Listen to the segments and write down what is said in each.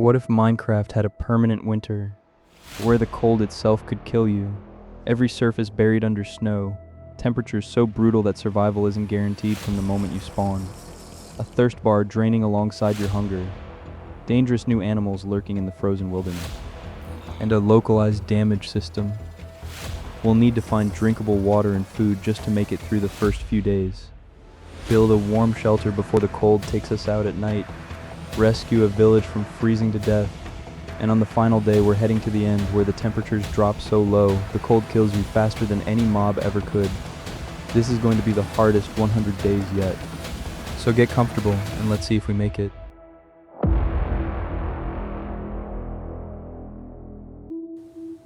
What if Minecraft had a permanent winter, where the cold itself could kill you? Every surface buried under snow, temperatures so brutal that survival isn't guaranteed from the moment you spawn. A thirst bar draining alongside your hunger, dangerous new animals lurking in the frozen wilderness, and a localized damage system. We'll need to find drinkable water and food just to make it through the first few days. Build a warm shelter before the cold takes us out at night. Rescue a village from freezing to death. And on the final day, we're heading to the end where the temperatures drop so low, the cold kills you faster than any mob ever could. This is going to be the hardest 100 days yet. So get comfortable and let's see if we make it.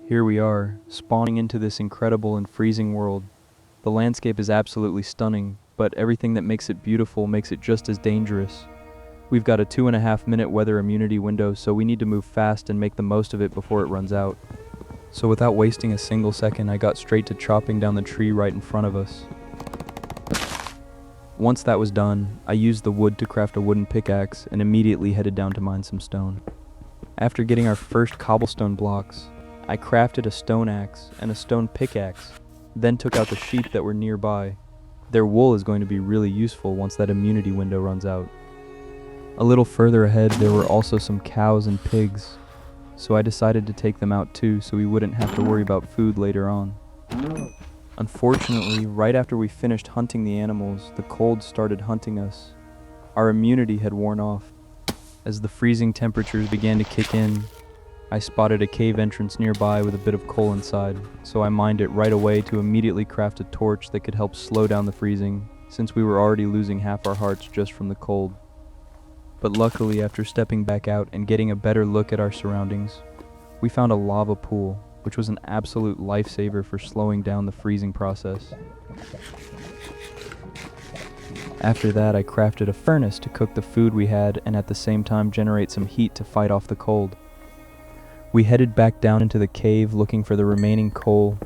Here we are, spawning into this incredible and freezing world. The landscape is absolutely stunning, but everything that makes it beautiful makes it just as dangerous. We've got a 2.5 minute weather immunity window, so we need to move fast and make the most of it before it runs out. So without wasting a single second, I got straight to chopping down the tree right in front of us. Once that was done, I used the wood to craft a wooden pickaxe and immediately headed down to mine some stone. After getting our first cobblestone blocks, I crafted a stone axe and a stone pickaxe, then took out the sheep that were nearby. Their wool is going to be really useful once that immunity window runs out. A little further ahead, there were also some cows and pigs, so I decided to take them out too so we wouldn't have to worry about food later on. Unfortunately, right after we finished hunting the animals, the cold started hunting us. Our immunity had worn off. As the freezing temperatures began to kick in, I spotted a cave entrance nearby with a bit of coal inside, so I mined it right away to immediately craft a torch that could help slow down the freezing, since we were already losing half our hearts just from the cold. But luckily, after stepping back out and getting a better look at our surroundings, we found a lava pool, which was an absolute lifesaver for slowing down the freezing process. After that, I crafted a furnace to cook the food we had and at the same time generate some heat to fight off the cold. We headed back down into the cave looking for the remaining coal,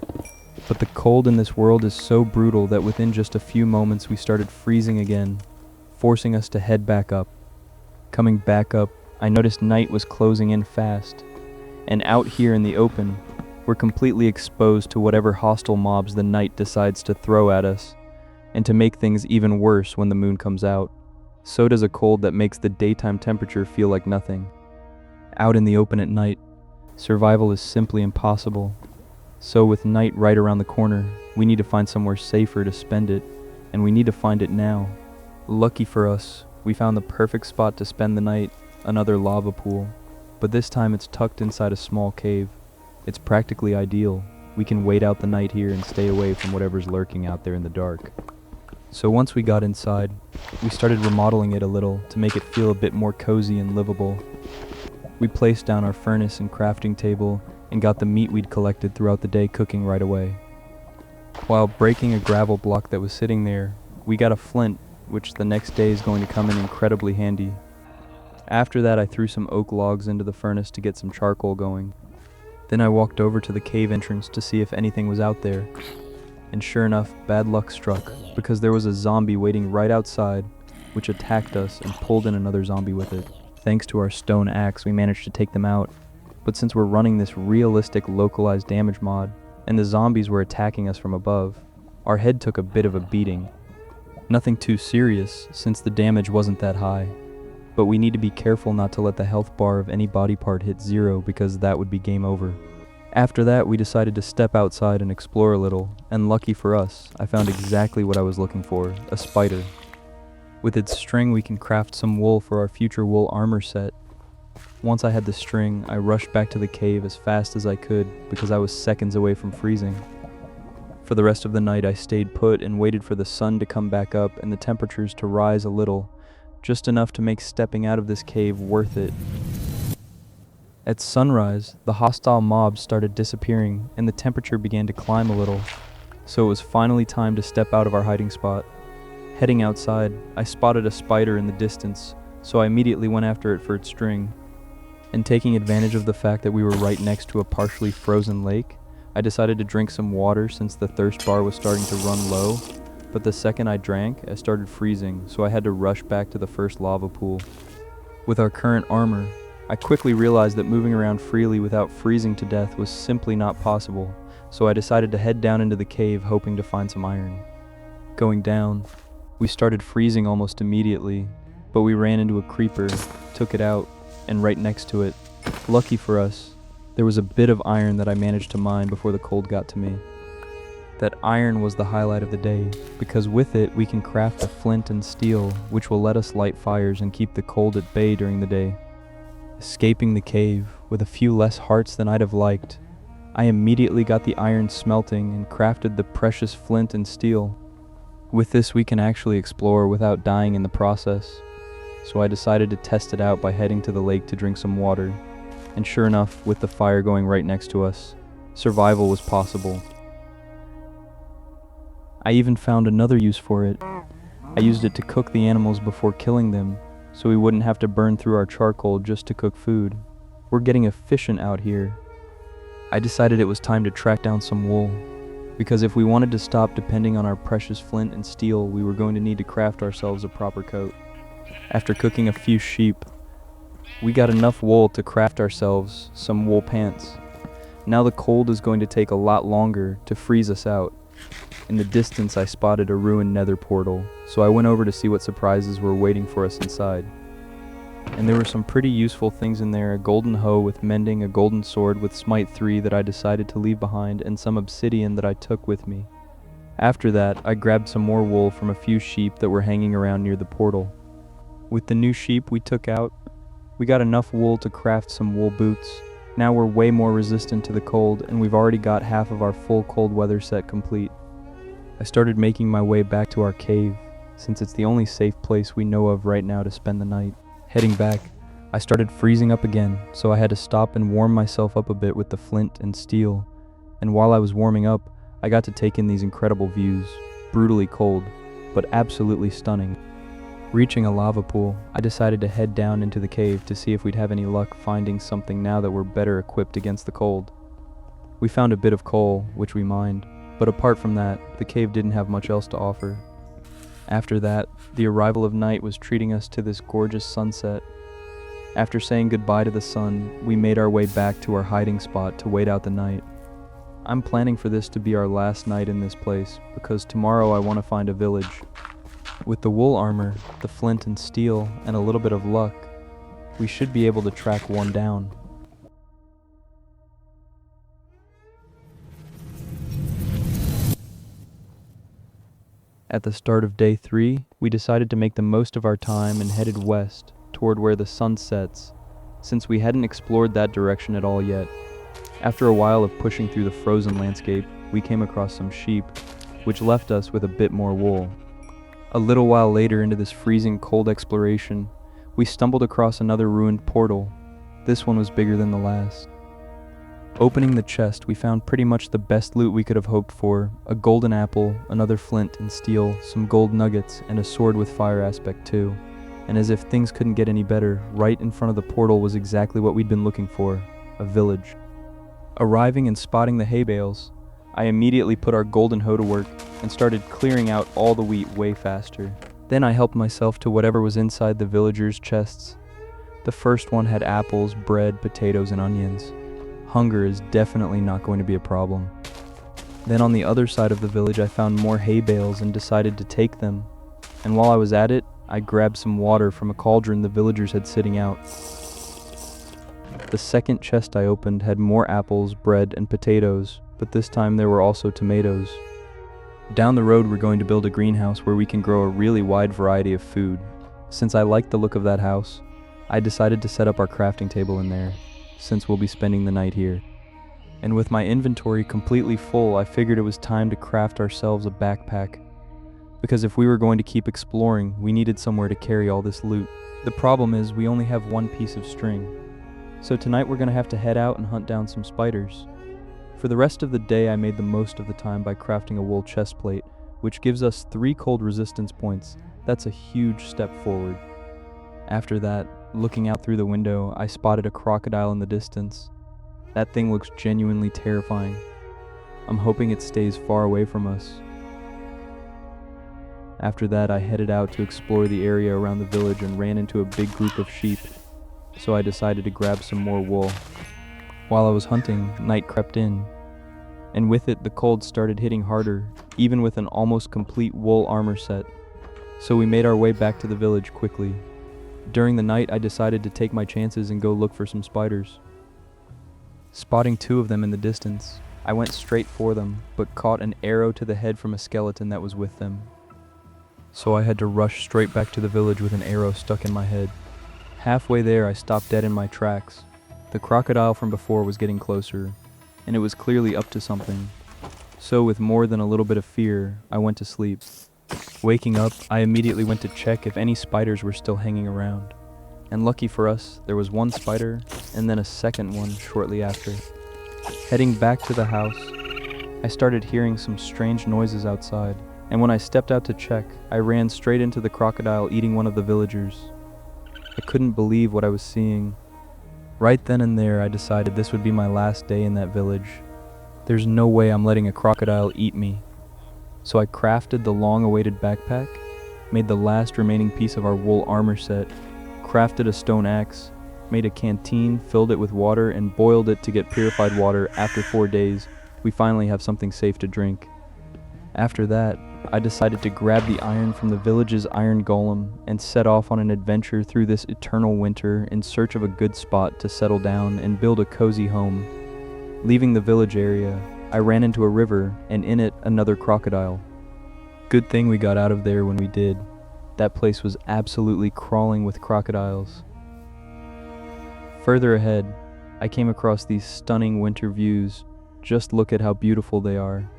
but the cold in this world is so brutal that within just a few moments we started freezing again, forcing us to head back up. Coming back up, I noticed night was closing in fast, and out here in the open, we're completely exposed to whatever hostile mobs the night decides to throw at us, and to make things even worse when the moon comes out, so does a cold that makes the daytime temperature feel like nothing. Out in the open at night, survival is simply impossible, so with night right around the corner, we need to find somewhere safer to spend it, and we need to find it now. Lucky for us, we found the perfect spot to spend the night, another lava pool, but this time it's tucked inside a small cave. It's practically ideal. We can wait out the night here and stay away from whatever's lurking out there in the dark. So once we got inside, we started remodeling it a little to make it feel a bit more cozy and livable. We placed down our furnace and crafting table and got the meat we'd collected throughout the day cooking right away. While breaking a gravel block that was sitting there, we got a flint, which the next day is going to come in incredibly handy. After that, I threw some oak logs into the furnace to get some charcoal going. Then I walked over to the cave entrance to see if anything was out there. And sure enough, bad luck struck, because there was a zombie waiting right outside, which attacked us and pulled in another zombie with it. Thanks to our stone axe, we managed to take them out. But since we're running this realistic localized damage mod, and the zombies were attacking us from above, our head took a bit of a beating. Nothing too serious, since the damage wasn't that high, but we need to be careful not to let the health bar of any body part hit 0 because that would be game over. After that, we decided to step outside and explore a little, and lucky for us, I found exactly what I was looking for, a spider. With its string, we can craft some wool for our future wool armor set. Once I had the string, I rushed back to the cave as fast as I could because I was seconds away from freezing. For the rest of the night, I stayed put and waited for the sun to come back up and the temperatures to rise a little, just enough to make stepping out of this cave worth it. At sunrise, the hostile mobs started disappearing and the temperature began to climb a little, so it was finally time to step out of our hiding spot. Heading outside, I spotted a spider in the distance, so I immediately went after it for its string. And taking advantage of the fact that we were right next to a partially frozen lake, I decided to drink some water since the thirst bar was starting to run low, but the second I drank, I started freezing, so I had to rush back to the first lava pool. With our current armor, I quickly realized that moving around freely without freezing to death was simply not possible, so I decided to head down into the cave hoping to find some iron. Going down, we started freezing almost immediately, but we ran into a creeper, took it out, and right next to it, lucky for us, there was a bit of iron that I managed to mine before the cold got to me. That iron was the highlight of the day, because with it we can craft a flint and steel, which will let us light fires and keep the cold at bay during the day. Escaping the cave, with a few less hearts than I'd have liked, I immediately got the iron smelting and crafted the precious flint and steel. With this we can actually explore without dying in the process, so I decided to test it out by heading to the lake to drink some water, and sure enough, with the fire going right next to us, survival was possible. I even found another use for it. I used it to cook the animals before killing them, so we wouldn't have to burn through our charcoal just to cook food. We're getting efficient out here. I decided it was time to track down some wool, because if we wanted to stop depending on our precious flint and steel, we were going to need to craft ourselves a proper coat. After cooking a few sheep, we got enough wool to craft ourselves some wool pants. Now the cold is going to take a lot longer to freeze us out. In the distance I spotted a ruined nether portal, so I went over to see what surprises were waiting for us inside. And there were some pretty useful things in there, a golden hoe with mending, a golden sword with smite 3 that I decided to leave behind, and some obsidian that I took with me. After that, I grabbed some more wool from a few sheep that were hanging around near the portal. With the new sheep we took out, we got enough wool to craft some wool boots. Now we're way more resistant to the cold, and we've already got half of our full cold weather set complete. I started making my way back to our cave, since it's the only safe place we know of right now to spend the night. Heading back, I started freezing up again, so I had to stop and warm myself up a bit with the flint and steel, and while I was warming up, I got to take in these incredible views, brutally cold, but absolutely stunning. Reaching a lava pool, I decided to head down into the cave to see if we'd have any luck finding something now that we're better equipped against the cold. We found a bit of coal, which we mined, but apart from that, the cave didn't have much else to offer. After that, the arrival of night was treating us to this gorgeous sunset. After saying goodbye to the sun, we made our way back to our hiding spot to wait out the night. I'm planning for this to be our last night in this place, because tomorrow I want to find a village. With the wool armor, the flint and steel, and a little bit of luck, we should be able to track one down. At the start of day 3, we decided to make the most of our time and headed west, toward where the sun sets, since we hadn't explored that direction at all yet. After a while of pushing through the frozen landscape, we came across some sheep, which left us with a bit more wool. A little while later into this freezing cold exploration, we stumbled across another ruined portal. This one was bigger than the last. Opening the chest, we found pretty much the best loot we could have hoped for, a golden apple, another flint and steel, some gold nuggets, and a sword with fire aspect too. And as if things couldn't get any better, right in front of the portal was exactly what we'd been looking for, a village. Arriving and spotting the hay bales, I immediately put our golden hoe to work and started clearing out all the wheat way faster. Then I helped myself to whatever was inside the villagers' chests. The first one had apples, bread, potatoes, and onions. Hunger is definitely not going to be a problem. Then on the other side of the village I found more hay bales and decided to take them. And while I was at it, I grabbed some water from a cauldron the villagers had sitting out. The second chest I opened had more apples, bread, and potatoes, but this time there were also tomatoes. Down the road we're going to build a greenhouse where we can grow a really wide variety of food. Since I liked the look of that house, I decided to set up our crafting table in there, since we'll be spending the night here. And with my inventory completely full, I figured it was time to craft ourselves a backpack. Because if we were going to keep exploring, we needed somewhere to carry all this loot. The problem is we only have one piece of string. So tonight we're going to have to head out and hunt down some spiders. For the rest of the day I made the most of the time by crafting a wool chest plate, which gives us 3 cold resistance points. That's a huge step forward. After that, looking out through the window, I spotted a crocodile in the distance. That thing looks genuinely terrifying. I'm hoping it stays far away from us. After that, I headed out to explore the area around the village and ran into a big group of sheep. so I decided to grab some more wool. While I was hunting, night crept in, and with it the cold started hitting harder, even with an almost complete wool armor set. So we made our way back to the village quickly. During the night, I decided to take my chances and go look for some spiders. Spotting 2 of them in the distance, I went straight for them, but caught an arrow to the head from a skeleton that was with them. So I had to rush straight back to the village with an arrow stuck in my head. Halfway there, I stopped dead in my tracks. The crocodile from before was getting closer, and it was clearly up to something. So with more than a little bit of fear, I went to sleep. Waking up, I immediately went to check if any spiders were still hanging around. And lucky for us, there was 1 spider, and then a second one shortly after. Heading back to the house, I started hearing some strange noises outside, and when I stepped out to check, I ran straight into the crocodile eating one of the villagers. I couldn't believe what I was seeing. Right then and there, I decided this would be my last day in that village. There's no way I'm letting a crocodile eat me. So I crafted the long-awaited backpack, made the last remaining piece of our wool armor set, crafted a stone axe, made a canteen, filled it with water, and boiled it to get purified water. After 4 days, we finally have something safe to drink. After that, I decided to grab the iron from the village's iron golem and set off on an adventure through this eternal winter in search of a good spot to settle down and build a cozy home. Leaving the village area, I ran into a river, and in it, another crocodile. Good thing we got out of there when we did. That place was absolutely crawling with crocodiles. Further ahead, I came across these stunning winter views. Just look at how beautiful they are.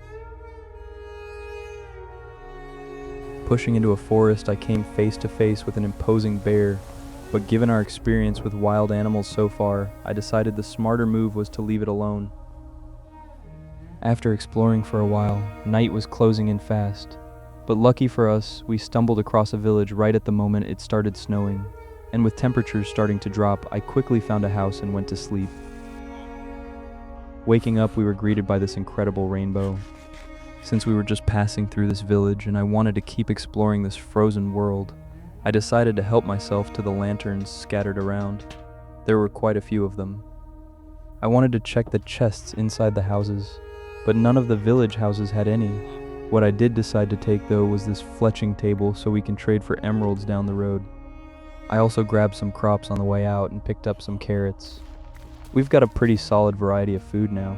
Pushing into a forest, I came face to face with an imposing bear, but given our experience with wild animals so far, I decided the smarter move was to leave it alone. After exploring for a while, night was closing in fast, but lucky for us, we stumbled across a village right at the moment it started snowing, and with temperatures starting to drop, I quickly found a house and went to sleep. Waking up, we were greeted by this incredible rainbow. Since we were just passing through this village and I wanted to keep exploring this frozen world, I decided to help myself to the lanterns scattered around. There were quite a few of them. I wanted to check the chests inside the houses, but none of the village houses had any. What I did decide to take though was this fletching table so we can trade for emeralds down the road. I also grabbed some crops on the way out and picked up some carrots. We've got a pretty solid variety of food now.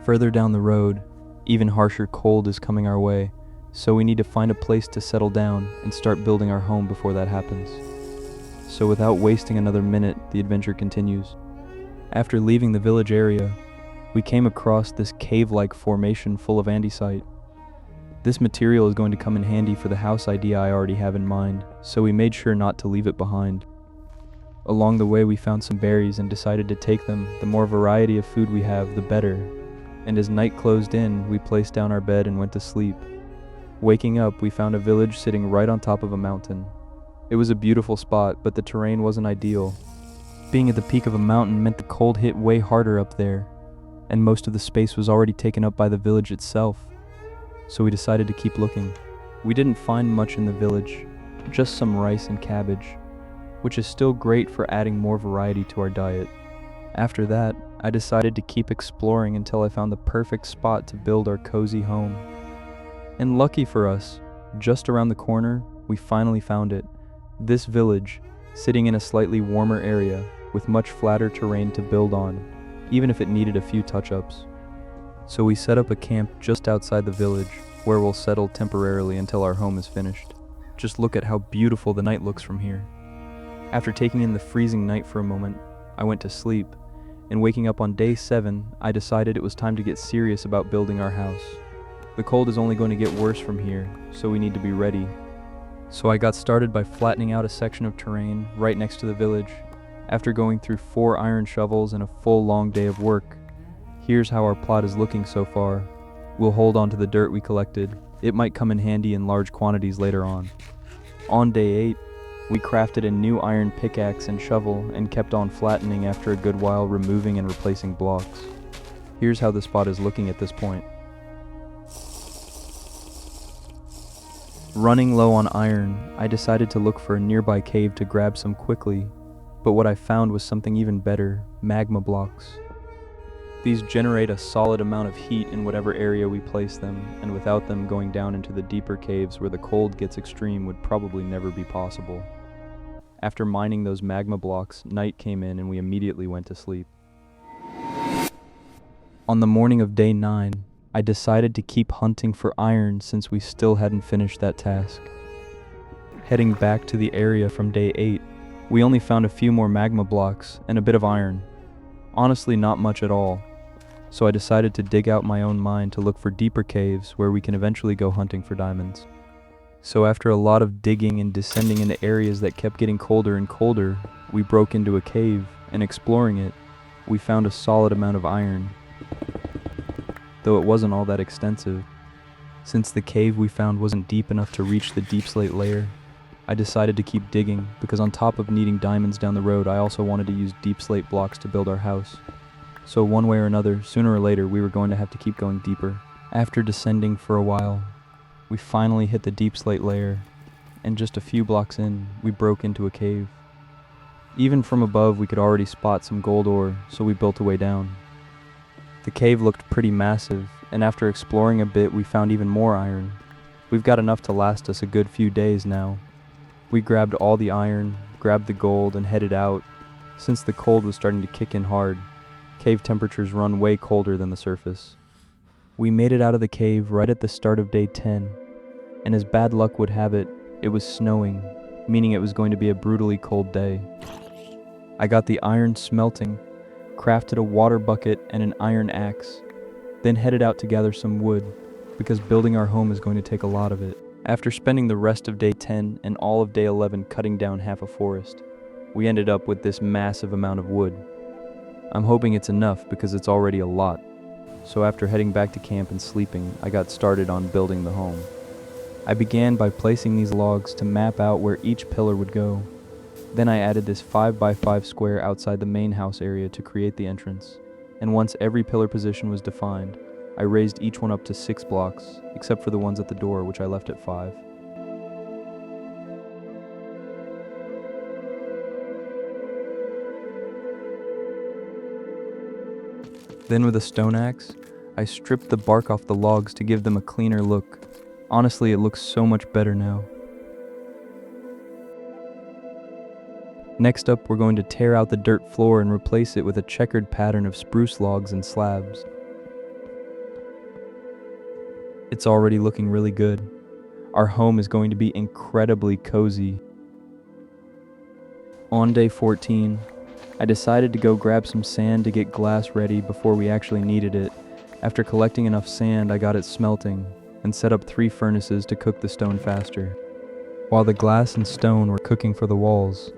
Further down the road, even harsher cold is coming our way, so we need to find a place to settle down and start building our home before that happens. So without wasting another minute, the adventure continues. After leaving the village area, we came across this cave-like formation full of andesite. This material is going to come in handy for the house idea I already have in mind, so we made sure not to leave it behind. Along the way we found some berries and decided to take them. The more variety of food we have, the better. And as night closed in, we placed down our bed and went to sleep. Waking up, we found a village sitting right on top of a mountain. It was a beautiful spot, but the terrain wasn't ideal. Being at the peak of a mountain meant the cold hit way harder up there, and most of the space was already taken up by the village itself. So we decided to keep looking. We didn't find much in the village, just some rice and cabbage, which is still great for adding more variety to our diet. After that, I decided to keep exploring until I found the perfect spot to build our cozy home. And lucky for us, just around the corner, we finally found it. This village, sitting in a slightly warmer area, with much flatter terrain to build on, even if it needed a few touch-ups. So we set up a camp just outside the village, where we'll settle temporarily until our home is finished. Just look at how beautiful the night looks from here. After taking in the freezing night for a moment, I went to sleep, and waking up on day 7, I decided it was time to get serious about building our house. The cold is only going to get worse from here, so we need to be ready. So I got started by flattening out a section of terrain right next to the village. After going through 4 iron shovels and a full long day of work, here's how our plot is looking so far. We'll hold on to the dirt we collected. It might come in handy in large quantities later on. On day 8, we crafted a new iron pickaxe and shovel and kept on flattening after a good while, removing and replacing blocks. Here's how the spot is looking at this point. Running low on iron, I decided to look for a nearby cave to grab some quickly, but what I found was something even better: magma blocks. These generate a solid amount of heat in whatever area we place them, and without them, going down into the deeper caves where the cold gets extreme would probably never be possible. After mining those magma blocks, night came in and we immediately went to sleep. On the morning of day 9, I decided to keep hunting for iron since we still hadn't finished that task. Heading back to the area from day 8, we only found a few more magma blocks and a bit of iron. Honestly, not much at all. So I decided to dig out my own mine to look for deeper caves where we can eventually go hunting for diamonds. So after a lot of digging and descending into areas that kept getting colder and colder, we broke into a cave, and exploring it, we found a solid amount of iron, though it wasn't all that extensive. Since the cave we found wasn't deep enough to reach the deep slate layer, I decided to keep digging, because on top of needing diamonds down the road, I also wanted to use deep slate blocks to build our house. So one way or another, sooner or later, we were going to have to keep going deeper. After descending for a while, we finally hit the deep slate layer, and just a few blocks in, we broke into a cave. Even from above, we could already spot some gold ore, so we built a way down. The cave looked pretty massive, and after exploring a bit, we found even more iron. We've got enough to last us a good few days now. We grabbed all the iron, grabbed the gold, and headed out, since the cold was starting to kick in hard. Cave temperatures run way colder than the surface. We made it out of the cave right at the start of day 10, and as bad luck would have it, it was snowing, meaning it was going to be a brutally cold day. I got the iron smelting, crafted a water bucket and an iron axe, then headed out to gather some wood, because building our home is going to take a lot of it. After spending the rest of day 10 and all of day 11 cutting down half a forest, we ended up with this massive amount of wood. I'm hoping it's enough because it's already a lot. So after heading back to camp and sleeping, I got started on building the home. I began by placing these logs to map out where each pillar would go. Then I added this 5x5 square outside the main house area to create the entrance. And once every pillar position was defined, I raised each one up to 6 blocks, except for the ones at the door, which I left at 5. Then with a stone axe, I stripped the bark off the logs to give them a cleaner look. Honestly, it looks so much better now. Next up, we're going to tear out the dirt floor and replace it with a checkered pattern of spruce logs and slabs. It's already looking really good. Our home is going to be incredibly cozy. On day 14, I decided to go grab some sand to get glass ready before we actually needed it. After collecting enough sand, I got it smelting and set up 3 furnaces to cook the stone faster. While the glass and stone were cooking for the walls,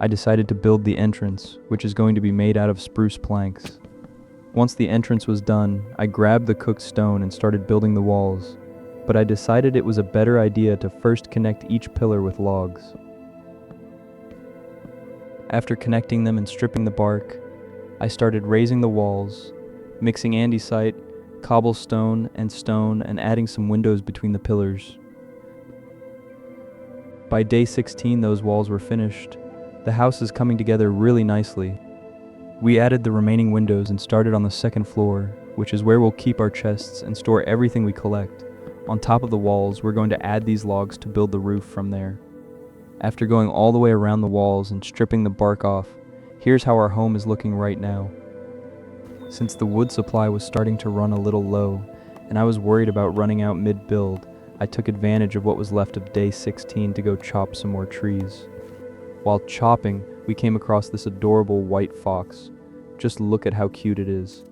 I decided to build the entrance, which is going to be made out of spruce planks. Once the entrance was done, I grabbed the cooked stone and started building the walls, but I decided it was a better idea to first connect each pillar with logs. After connecting them and stripping the bark, I started raising the walls, mixing andesite, cobblestone, and adding some windows between the pillars. By day 16, those walls were finished. The house is coming together really nicely. We added the remaining windows and started on the 2nd floor, which is where we'll keep our chests and store everything we collect. On top of the walls, we're going to add these logs to build the roof from there. After going all the way around the walls and stripping the bark off, here's how our home is looking right now. Since the wood supply was starting to run a little low, and I was worried about running out mid-build, I took advantage of what was left of day 16 to go chop some more trees. While chopping, we came across this adorable white fox. Just look at how cute it is.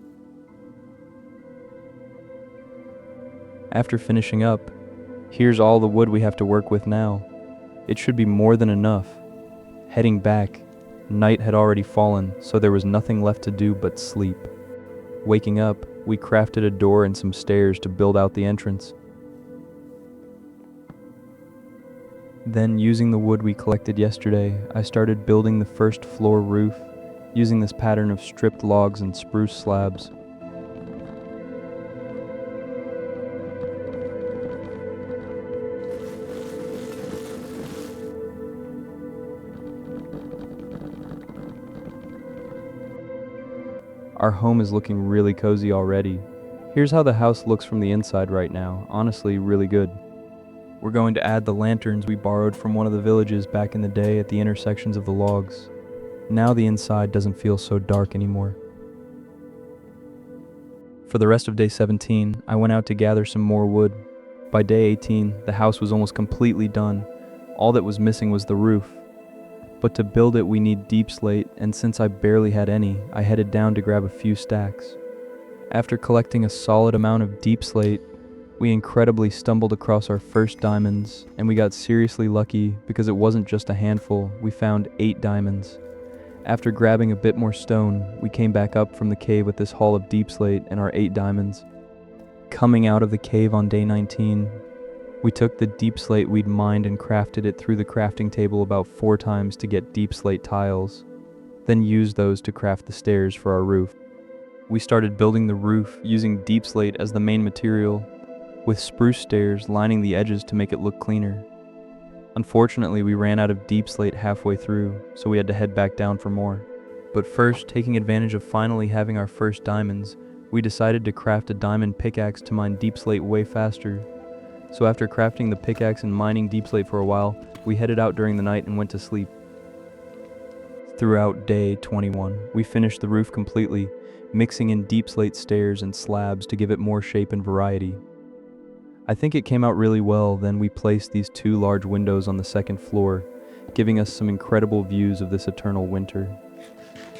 After finishing up, here's all the wood we have to work with now. It should be more than enough. Heading back, night had already fallen, so there was nothing left to do but sleep. Waking up, we crafted a door and some stairs to build out the entrance. Then, using the wood we collected yesterday, I started building the 1st floor roof, using this pattern of stripped logs and spruce slabs. Our home is looking really cozy already. Here's how the house looks from the inside right now. Honestly, really good. We're going to add the lanterns we borrowed from one of the villages back in the day at the intersections of the logs. Now the inside doesn't feel so dark anymore. For the rest of day 17, I went out to gather some more wood. By day 18, the house was almost completely done. All that was missing was the roof. But to build it we need deep slate, and since I barely had any, I headed down to grab a few stacks. After collecting a solid amount of deep slate, we incredibly stumbled across our first diamonds, and we got seriously lucky because it wasn't just a handful, we found 8 diamonds. After grabbing a bit more stone, we came back up from the cave with this haul of deep slate and our 8 diamonds. Coming out of the cave on day 19, we took the deep slate we'd mined and crafted it through the crafting table about 4 times to get deep slate tiles, then used those to craft the stairs for our roof. We started building the roof using deep slate as the main material, with spruce stairs lining the edges to make it look cleaner. Unfortunately, we ran out of deep slate halfway through, so we had to head back down for more. But first, taking advantage of finally having our first diamonds, we decided to craft a diamond pickaxe to mine deep slate way faster. So after crafting the pickaxe and mining deep slate for a while, we headed out during the night and went to sleep. Throughout day 21, we finished the roof completely, mixing in deep slate stairs and slabs to give it more shape and variety. I think it came out really well. Then we placed these 2 large windows on the second floor, giving us some incredible views of this eternal winter.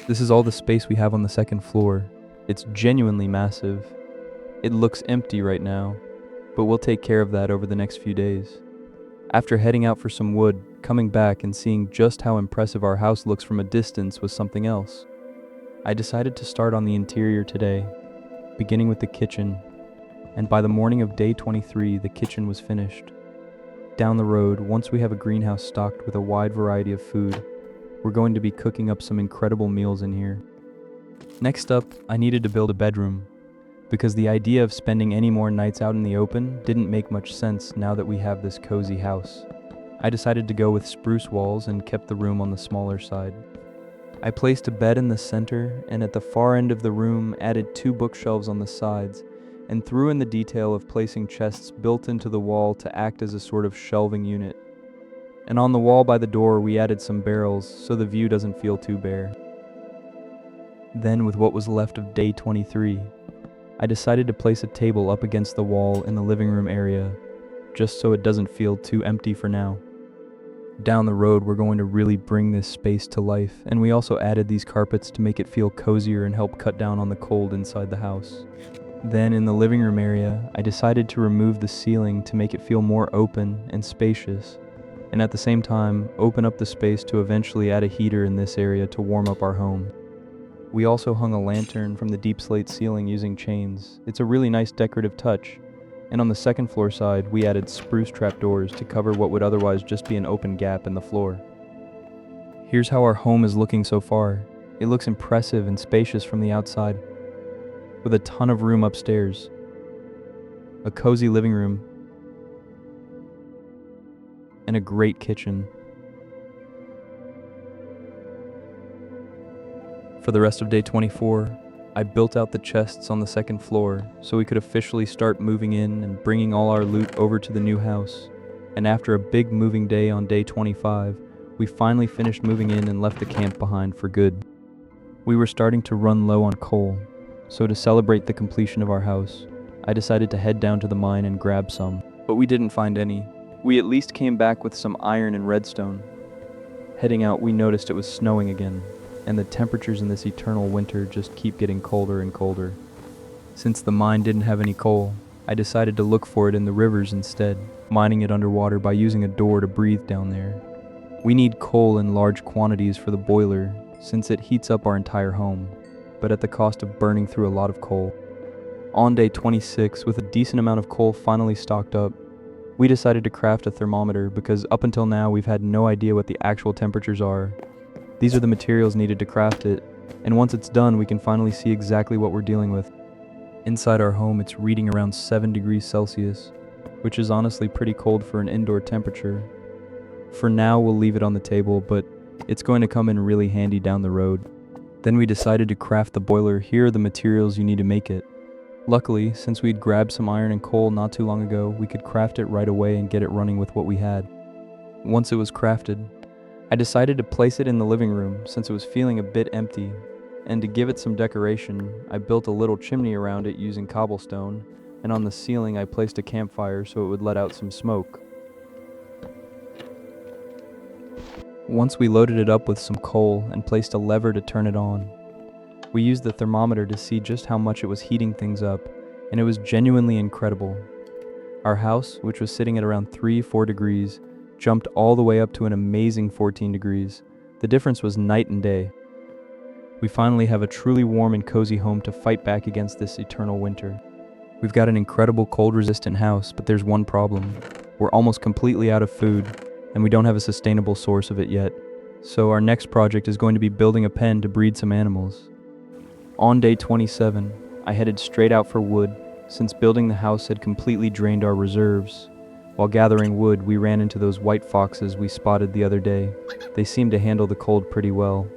This is all the space we have on the second floor. It's genuinely massive. It looks empty right now, but we'll take care of that over the next few days. After heading out for some wood, coming back and seeing just how impressive our house looks from a distance was something else. I decided to start on the interior today, beginning with the kitchen, and by the morning of day 23, the kitchen was finished. Down the road, once we have a greenhouse stocked with a wide variety of food, we're going to be cooking up some incredible meals in here. Next up, I needed to build a bedroom, because the idea of spending any more nights out in the open didn't make much sense now that we have this cozy house. I decided to go with spruce walls and kept the room on the smaller side. I placed a bed in the center, and at the far end of the room added 2 bookshelves on the sides, and threw in the detail of placing chests built into the wall to act as a sort of shelving unit. And on the wall by the door we added some barrels so the view doesn't feel too bare. Then, with what was left of day 23, I decided to place a table up against the wall in the living room area, just so it doesn't feel too empty for now. Down the road we're going to really bring this space to life, and we also added these carpets to make it feel cozier and help cut down on the cold inside the house. Then in the living room area, I decided to remove the ceiling to make it feel more open and spacious, and at the same time open up the space to eventually add a heater in this area to warm up our home. We also hung a lantern from the deep slate ceiling using chains. It's a really nice decorative touch, and on the second floor side we added spruce trapdoors to cover what would otherwise just be an open gap in the floor. Here's how our home is looking so far. It looks impressive and spacious from the outside, with a ton of room upstairs, a cozy living room, and a great kitchen. For the rest of day 24, I built out the chests on the second floor so we could officially start moving in and bringing all our loot over to the new house. And after a big moving day on day 25, we finally finished moving in and left the camp behind for good. We were starting to run low on coal, so to celebrate the completion of our house, I decided to head down to the mine and grab some, but we didn't find any. We at least came back with some iron and redstone. Heading out, we noticed it was snowing again, and the temperatures in this eternal winter just keep getting colder and colder. Since the mine didn't have any coal, I decided to look for it in the rivers instead, mining it underwater by using a door to breathe down there. We need coal in large quantities for the boiler, since it heats up our entire home, but at the cost of burning through a lot of coal. On day 26, with a decent amount of coal finally stocked up, we decided to craft a thermometer because up until now we've had no idea what the actual temperatures are. These are the materials needed to craft it, and once it's done we can finally see exactly what we're dealing with. Inside our home it's reading around 7 degrees Celsius, which is honestly pretty cold for an indoor temperature. For now we'll leave it on the table, but it's going to come in really handy down the road. Then we decided to craft the boiler. Here are the materials you need to make it. Luckily, since we'd grabbed some iron and coal not too long ago, we could craft it right away and get it running with what we had. Once it was crafted, I decided to place it in the living room since it was feeling a bit empty, and to give it some decoration, I built a little chimney around it using cobblestone, and on the ceiling I placed a campfire so it would let out some smoke. Once we loaded it up with some coal and placed a lever to turn it on, we used the thermometer to see just how much it was heating things up, and it was genuinely incredible. Our house, which was sitting at around 3-4 degrees, jumped all the way up to an amazing 14 degrees. The difference was night and day. We finally have a truly warm and cozy home to fight back against this eternal winter. We've got an incredible cold-resistant house, but there's one problem. We're almost completely out of food, and we don't have a sustainable source of it yet. So our next project is going to be building a pen to breed some animals. On day 27, I headed straight out for wood, since building the house had completely drained our reserves. While gathering wood, we ran into those white foxes we spotted the other day. They seemed to handle the cold pretty well.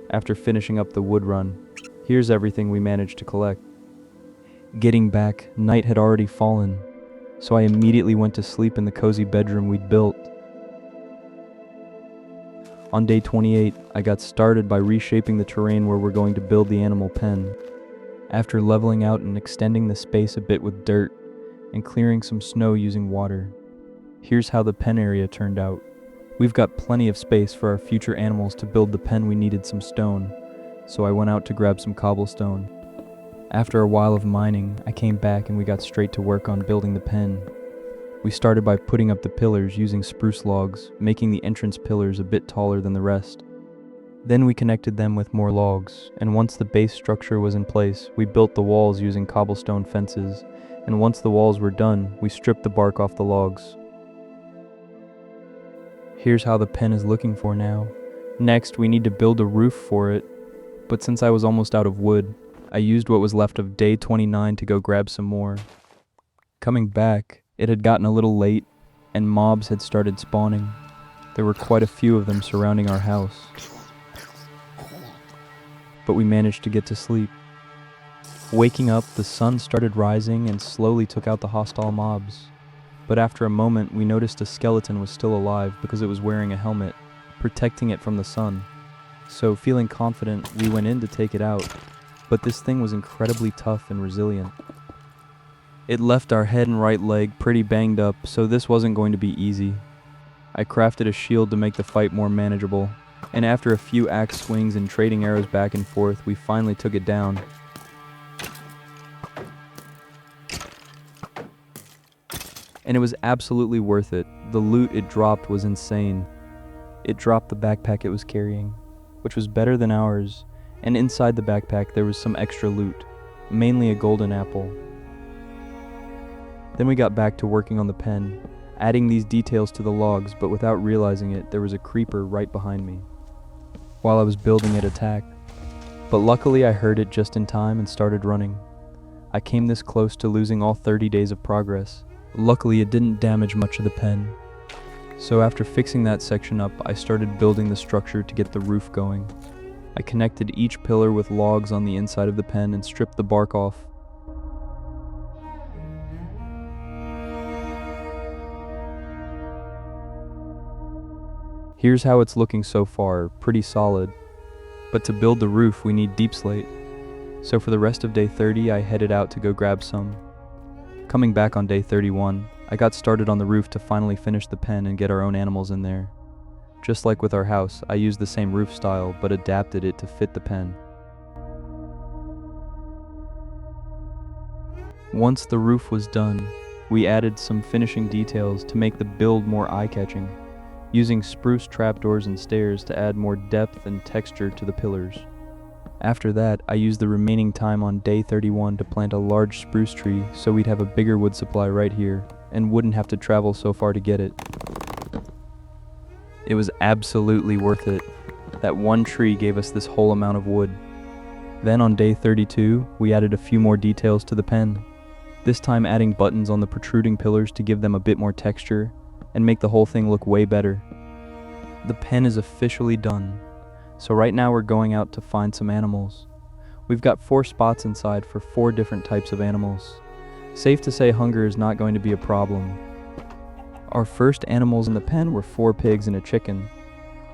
After finishing up the wood run, here's everything we managed to collect. Getting back, night had already fallen, so I immediately went to sleep in the cozy bedroom we'd built. On day 28, I got started by reshaping the terrain where we're going to build the animal pen. After leveling out and extending the space a bit with dirt, and clearing some snow using water, here's how the pen area turned out. We've got plenty of space for our future animals. To build the pen we needed some stone, so I went out to grab some cobblestone. After a while of mining, I came back and we got straight to work on building the pen. We started by putting up the pillars using spruce logs, making the entrance pillars a bit taller than the rest. Then we connected them with more logs, and once the base structure was in place, we built the walls using cobblestone fences, and once the walls were done, we stripped the bark off the logs. Here's how the pen is looking for now. Next, we need to build a roof for it, but since I was almost out of wood, I used what was left of day 29 to go grab some more. Coming back, it had gotten a little late, and mobs had started spawning. There were quite a few of them surrounding our house. But we managed to get to sleep. Waking up, the sun started rising and slowly took out the hostile mobs. But after a moment, we noticed a skeleton was still alive because it was wearing a helmet, protecting it from the sun. So, feeling confident, we went in to take it out. But this thing was incredibly tough and resilient. It left our head and right leg pretty banged up, so this wasn't going to be easy. I crafted a shield to make the fight more manageable, and after a few axe swings and trading arrows back and forth, we finally took it down. And it was absolutely worth it. The loot it dropped was insane. It dropped the backpack it was carrying, which was better than ours, and inside the backpack there was some extra loot, mainly a golden apple. Then we got back to working on the pen, adding these details to the logs, but without realizing it, there was a creeper right behind me. While I was building, it attacked, but luckily I heard it just in time and started running. I came this close to losing all 30 days of progress. Luckily, it didn't damage much of the pen. So after fixing that section up, I started building the structure to get the roof going. I connected each pillar with logs on the inside of the pen and stripped the bark off. Here's how it's looking so far, pretty solid. But to build the roof, we need deep slate. So for the rest of day 30, I headed out to go grab some. Coming back on day 31, I got started on the roof to finally finish the pen and get our own animals in there. Just like with our house, I used the same roof style, but adapted it to fit the pen. Once the roof was done, we added some finishing details to make the build more eye-catching, using spruce trapdoors and stairs to add more depth and texture to the pillars. After that, I used the remaining time on day 31 to plant a large spruce tree so we'd have a bigger wood supply right here, and wouldn't have to travel so far to get it. It was absolutely worth it. That one tree gave us this whole amount of wood. Then on day 32, we added a few more details to the pen. This time adding buttons on the protruding pillars to give them a bit more texture, and make the whole thing look way better. The pen is officially done. So right now we're going out to find some animals. We've got 4 spots inside for 4 different types of animals. Safe to say hunger is not going to be a problem. Our first animals in the pen were 4 pigs and a chicken.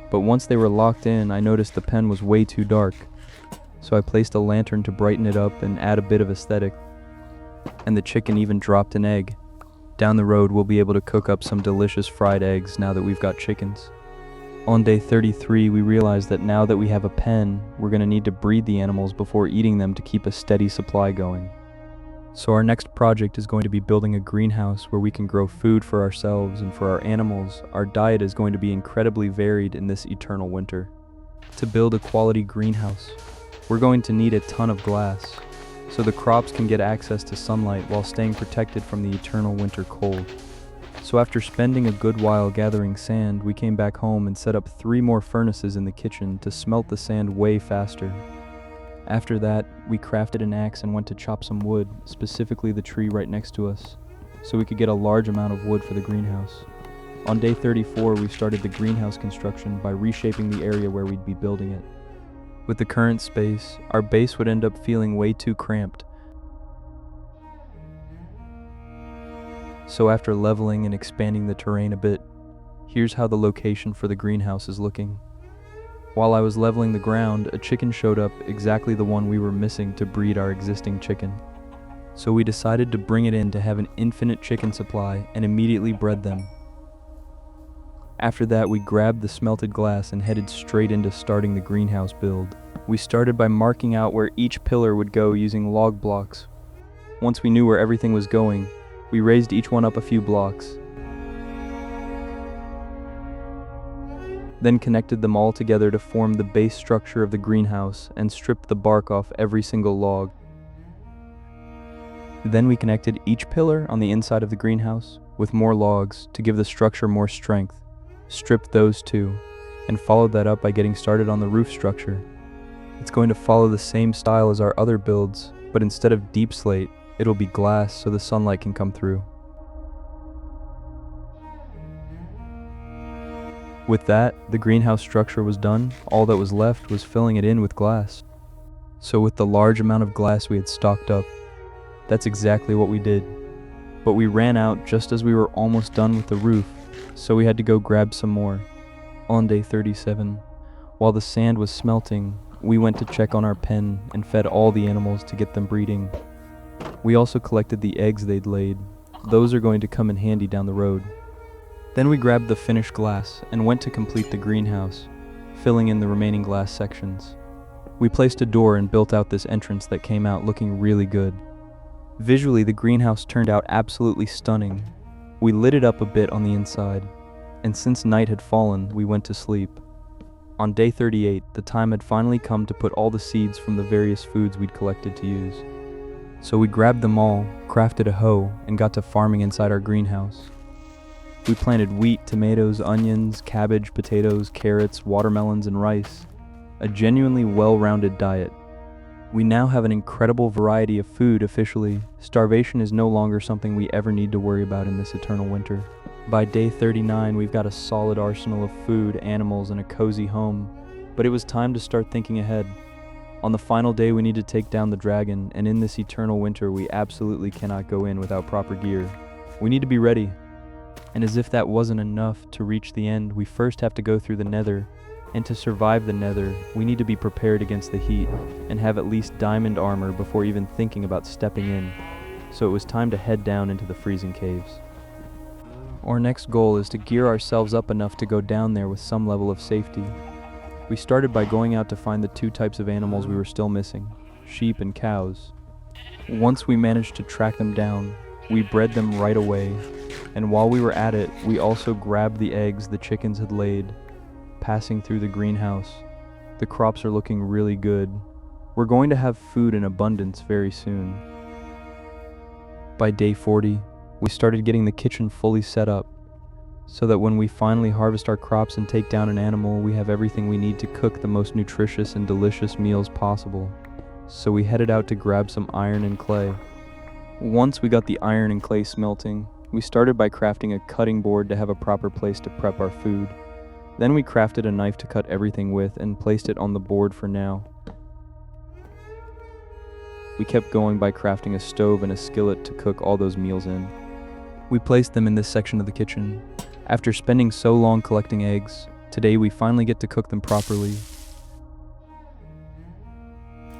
But once they were locked in, I noticed the pen was way too dark. So I placed a lantern to brighten it up and add a bit of aesthetic. And the chicken even dropped an egg. Down the road, we'll be able to cook up some delicious fried eggs now that we've got chickens. On day 33, we realized that now that we have a pen, we're going to need to breed the animals before eating them to keep a steady supply going. So our next project is going to be building a greenhouse where we can grow food for ourselves and for our animals. Our diet is going to be incredibly varied in this eternal winter. To build a quality greenhouse, we're going to need a ton of glass, so the crops can get access to sunlight while staying protected from the eternal winter cold. So after spending a good while gathering sand, we came back home and set up 3 more furnaces in the kitchen to smelt the sand way faster. After that, we crafted an axe and went to chop some wood, specifically the tree right next to us, so we could get a large amount of wood for the greenhouse. On day 34, we started the greenhouse construction by reshaping the area where we'd be building it. With the current space, our base would end up feeling way too cramped. So after leveling and expanding the terrain a bit, here's how the location for the greenhouse is looking. While I was leveling the ground, a chicken showed up, exactly the one we were missing to breed our existing chicken. So we decided to bring it in to have an infinite chicken supply and immediately bred them. After that, we grabbed the smelted glass and headed straight into starting the greenhouse build. We started by marking out where each pillar would go using log blocks. Once we knew where everything was going, we raised each one up a few blocks. Then connected them all together to form the base structure of the greenhouse and stripped the bark off every single log. Then we connected each pillar on the inside of the greenhouse with more logs to give the structure more strength, stripped those too, and followed that up by getting started on the roof structure. It's going to follow the same style as our other builds, but instead of deep slate, it'll be glass so the sunlight can come through. With that, the greenhouse structure was done. All that was left was filling it in with glass. So with the large amount of glass we had stocked up, that's exactly what we did. But we ran out just as we were almost done with the roof, so we had to go grab some more. On day 37, while the sand was smelting, we went to check on our pen and fed all the animals to get them breeding. We also collected the eggs they'd laid. Those are going to come in handy down the road. Then we grabbed the finished glass and went to complete the greenhouse, filling in the remaining glass sections. We placed a door and built out this entrance that came out looking really good. Visually, the greenhouse turned out absolutely stunning. We lit it up a bit on the inside, and since night had fallen, we went to sleep. On day 38, the time had finally come to put all the seeds from the various foods we'd collected to use. So we grabbed them all, crafted a hoe, and got to farming inside our greenhouse. We planted wheat, tomatoes, onions, cabbage, potatoes, carrots, watermelons, and rice. A genuinely well-rounded diet. We now have an incredible variety of food officially. Starvation is no longer something we ever need to worry about in this eternal winter. By day 39, we've got a solid arsenal of food, animals, and a cozy home. But it was time to start thinking ahead. On the final day, we need to take down the dragon, and in this eternal winter, we absolutely cannot go in without proper gear. We need to be ready. And as if that wasn't enough to reach the end, we first have to go through the Nether. And to survive the Nether, we need to be prepared against the heat and have at least diamond armor before even thinking about stepping in. So it was time to head down into the freezing caves. Our next goal is to gear ourselves up enough to go down there with some level of safety. We started by going out to find the 2 types of animals we were still missing, sheep and cows. Once we managed to track them down, we bred them right away, and while we were at it, we also grabbed the eggs the chickens had laid, passing through the greenhouse. The crops are looking really good. We're going to have food in abundance very soon. By day 40, we started getting the kitchen fully set up, so that when we finally harvest our crops and take down an animal, we have everything we need to cook the most nutritious and delicious meals possible. So we headed out to grab some iron and clay. Once we got the iron and clay smelting, we started by crafting a cutting board to have a proper place to prep our food. Then we crafted a knife to cut everything with and placed it on the board for now. We kept going by crafting a stove and a skillet to cook all those meals in. We placed them in this section of the kitchen. After spending so long collecting eggs, today we finally get to cook them properly.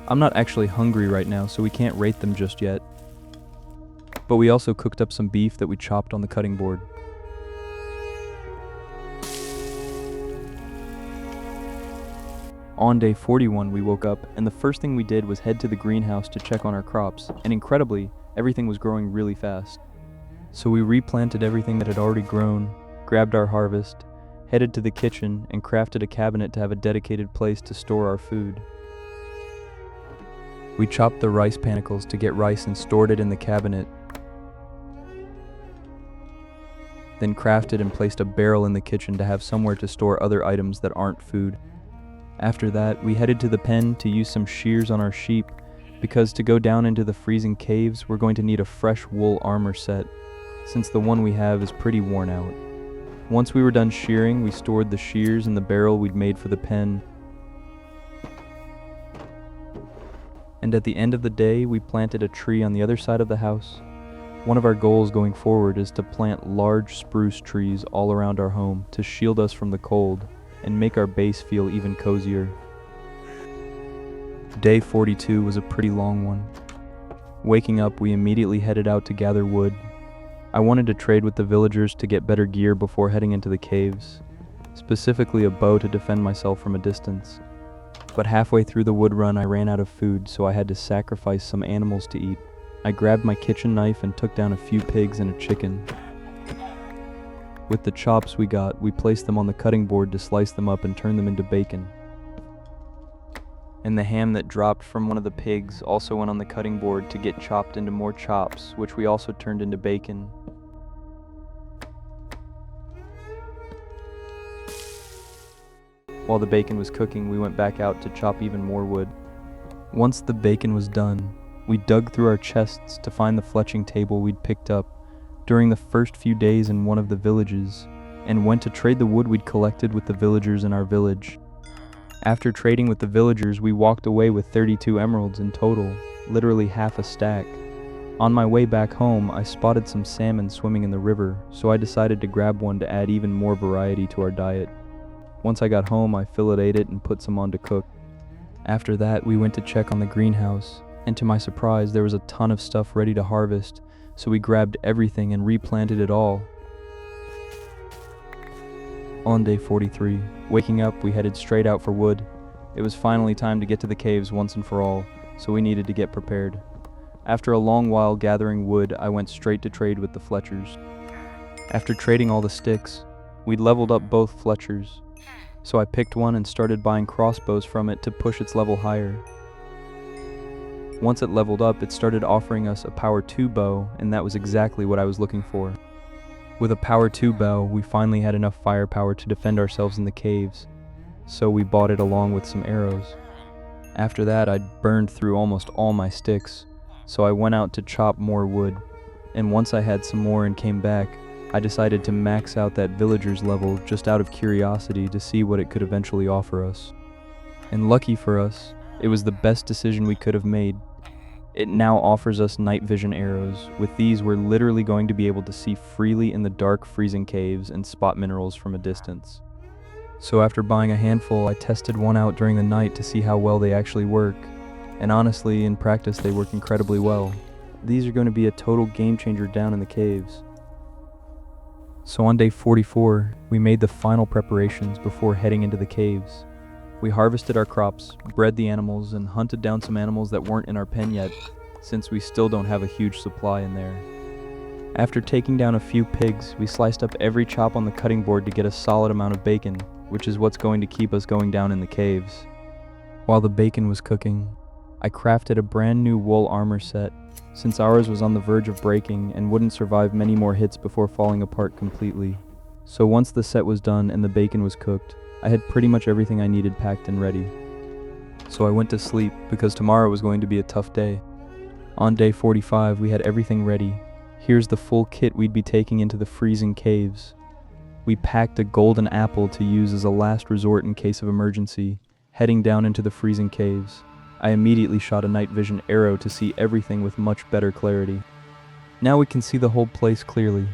I'm not actually hungry right now, so we can't rate them just yet. But we also cooked up some beef that we chopped on the cutting board. On day 41, we woke up, and the first thing we did was head to the greenhouse to check on our crops, and incredibly, everything was growing really fast. So we replanted everything that had already grown, grabbed our harvest, headed to the kitchen, and crafted a cabinet to have a dedicated place to store our food. We chopped the rice panicles to get rice and stored it in the cabinet, then crafted and placed a barrel in the kitchen to have somewhere to store other items that aren't food. After that, we headed to the pen to use some shears on our sheep, because to go down into the freezing caves, we're going to need a fresh wool armor set, since the one we have is pretty worn out. Once we were done shearing, we stored the shears in the barrel we'd made for the pen. And at the end of the day, we planted a tree on the other side of the house. One of our goals going forward is to plant large spruce trees all around our home to shield us from the cold and make our base feel even cozier. Day 42 was a pretty long one. Waking up, we immediately headed out to gather wood. I wanted to trade with the villagers to get better gear before heading into the caves, specifically a bow to defend myself from a distance. But halfway through the wood run, I ran out of food, so I had to sacrifice some animals to eat. I grabbed my kitchen knife and took down a few pigs and a chicken. With the chops we got, we placed them on the cutting board to slice them up and turn them into bacon. And the ham that dropped from one of the pigs also went on the cutting board to get chopped into more chops, which we also turned into bacon. While the bacon was cooking, we went back out to chop even more wood. Once the bacon was done, we dug through our chests to find the fletching table we'd picked up during the first few days in one of the villages, and went to trade the wood we'd collected with the villagers in our village. After trading with the villagers, we walked away with 32 emeralds in total, literally half a stack. On my way back home, I spotted some salmon swimming in the river, so I decided to grab one to add even more variety to our diet. Once I got home, I filleted it and put some on to cook. After that, we went to check on the greenhouse, and to my surprise, there was a ton of stuff ready to harvest, so we grabbed everything and replanted it all. On day 43, waking up, we headed straight out for wood. It was finally time to get to the caves once and for all, so we needed to get prepared. After a long while gathering wood, I went straight to trade with the Fletchers. After trading all the sticks, we'd leveled up both Fletchers, so I picked one and started buying crossbows from it to push its level higher. Once it leveled up, it started offering us a power 2 bow, and that was exactly what I was looking for. With a power 2 bow, we finally had enough firepower to defend ourselves in the caves, so we bought it along with some arrows. After that, I'd burned through almost all my sticks, so I went out to chop more wood, and once I had some more and came back, I decided to max out that villager's level just out of curiosity to see what it could eventually offer us. And lucky for us, it was the best decision we could have made. It now offers us night vision arrows. With these, we're literally going to be able to see freely in the dark, freezing caves and spot minerals from a distance. So after buying a handful, I tested one out during the night to see how well they actually work. And honestly, in practice, they work incredibly well. These are going to be a total game changer down in the caves. So on day 44, we made the final preparations before heading into the caves. We harvested our crops, bred the animals, and hunted down some animals that weren't in our pen yet, since we still don't have a huge supply in there. After taking down a few pigs, we sliced up every chop on the cutting board to get a solid amount of bacon, which is what's going to keep us going down in the caves. While the bacon was cooking, I crafted a brand new wool armor set, since ours was on the verge of breaking and wouldn't survive many more hits before falling apart completely. So once the set was done and the bacon was cooked, I had pretty much everything I needed packed and ready. So I went to sleep because tomorrow was going to be a tough day. On day 45, we had everything ready. Here's the full kit we'd be taking into the freezing caves. We packed a golden apple to use as a last resort in case of emergency, heading down into the freezing caves. I immediately shot a night vision arrow to see everything with much better clarity. Now we can see the whole place clearly,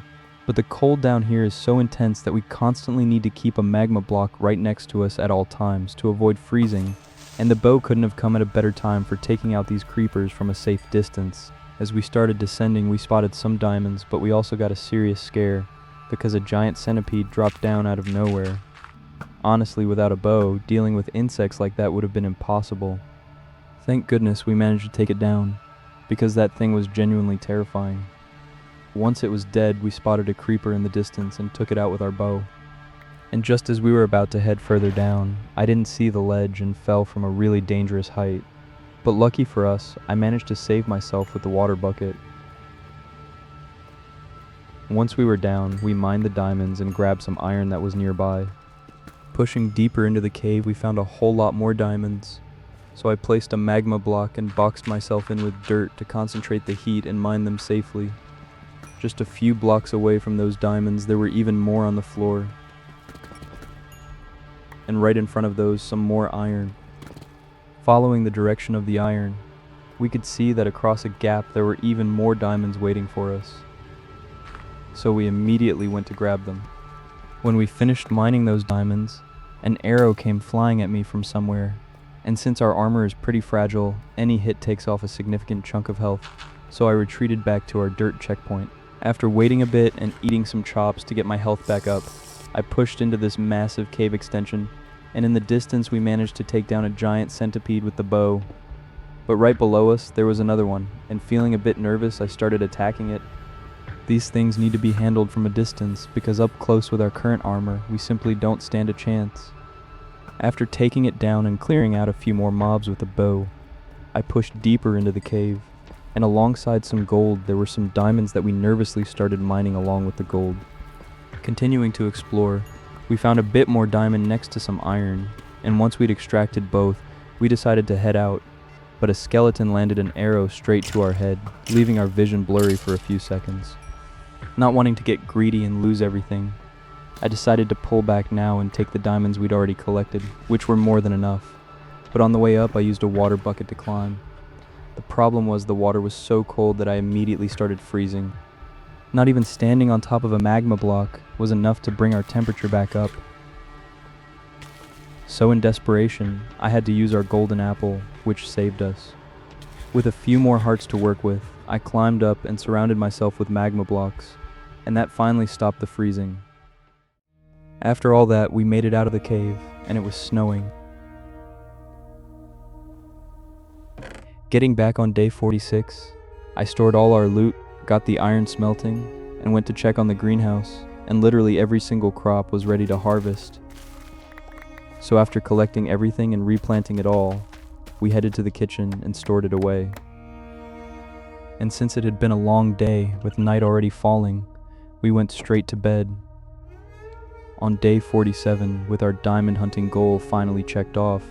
but the cold down here is so intense that we constantly need to keep a magma block right next to us at all times to avoid freezing, and the bow couldn't have come at a better time for taking out these creepers from a safe distance. As we started descending, we spotted some diamonds, but we also got a serious scare because a giant centipede dropped down out of nowhere. Honestly, without a bow, dealing with insects like that would have been impossible. Thank goodness we managed to take it down, because that thing was genuinely terrifying. Once it was dead, we spotted a creeper in the distance and took it out with our bow. And just as we were about to head further down, I didn't see the ledge and fell from a really dangerous height. But lucky for us, I managed to save myself with the water bucket. Once we were down, we mined the diamonds and grabbed some iron that was nearby. Pushing deeper into the cave, we found a whole lot more diamonds. So I placed a magma block and boxed myself in with dirt to concentrate the heat and mine them safely. Just a few blocks away from those diamonds, there were even more on the floor. And right in front of those, some more iron. Following the direction of the iron, we could see that across a gap there were even more diamonds waiting for us. So we immediately went to grab them. When we finished mining those diamonds, an arrow came flying at me from somewhere, and since our armor is pretty fragile, any hit takes off a significant chunk of health, so I retreated back to our dirt checkpoint. After waiting a bit and eating some chops to get my health back up, I pushed into this massive cave extension, and in the distance we managed to take down a giant centipede with the bow. But right below us there was another one, and feeling a bit nervous I started attacking it. These things need to be handled from a distance because up close with our current armor we simply don't stand a chance. After taking it down and clearing out a few more mobs with a bow, I pushed deeper into the cave, and alongside some gold there were some diamonds that we nervously started mining along with the gold. Continuing to explore, we found a bit more diamond next to some iron, and once we'd extracted both, we decided to head out, but a skeleton landed an arrow straight to our head, leaving our vision blurry for a few seconds. Not wanting to get greedy and lose everything, I decided to pull back now and take the diamonds we'd already collected, which were more than enough. But on the way up I used a water bucket to climb. The problem was the water was so cold that I immediately started freezing. Not even standing on top of a magma block was enough to bring our temperature back up. So in desperation, I had to use our golden apple, which saved us. With a few more hearts to work with, I climbed up and surrounded myself with magma blocks, and that finally stopped the freezing. After all that, we made it out of the cave, and it was snowing. Getting back on day 46, I stored all our loot, got the iron smelting, and went to check on the greenhouse, and literally every single crop was ready to harvest. So after collecting everything and replanting it all, we headed to the kitchen and stored it away. And since it had been a long day, with night already falling, we went straight to bed. On day 47, with our diamond hunting goal finally checked off,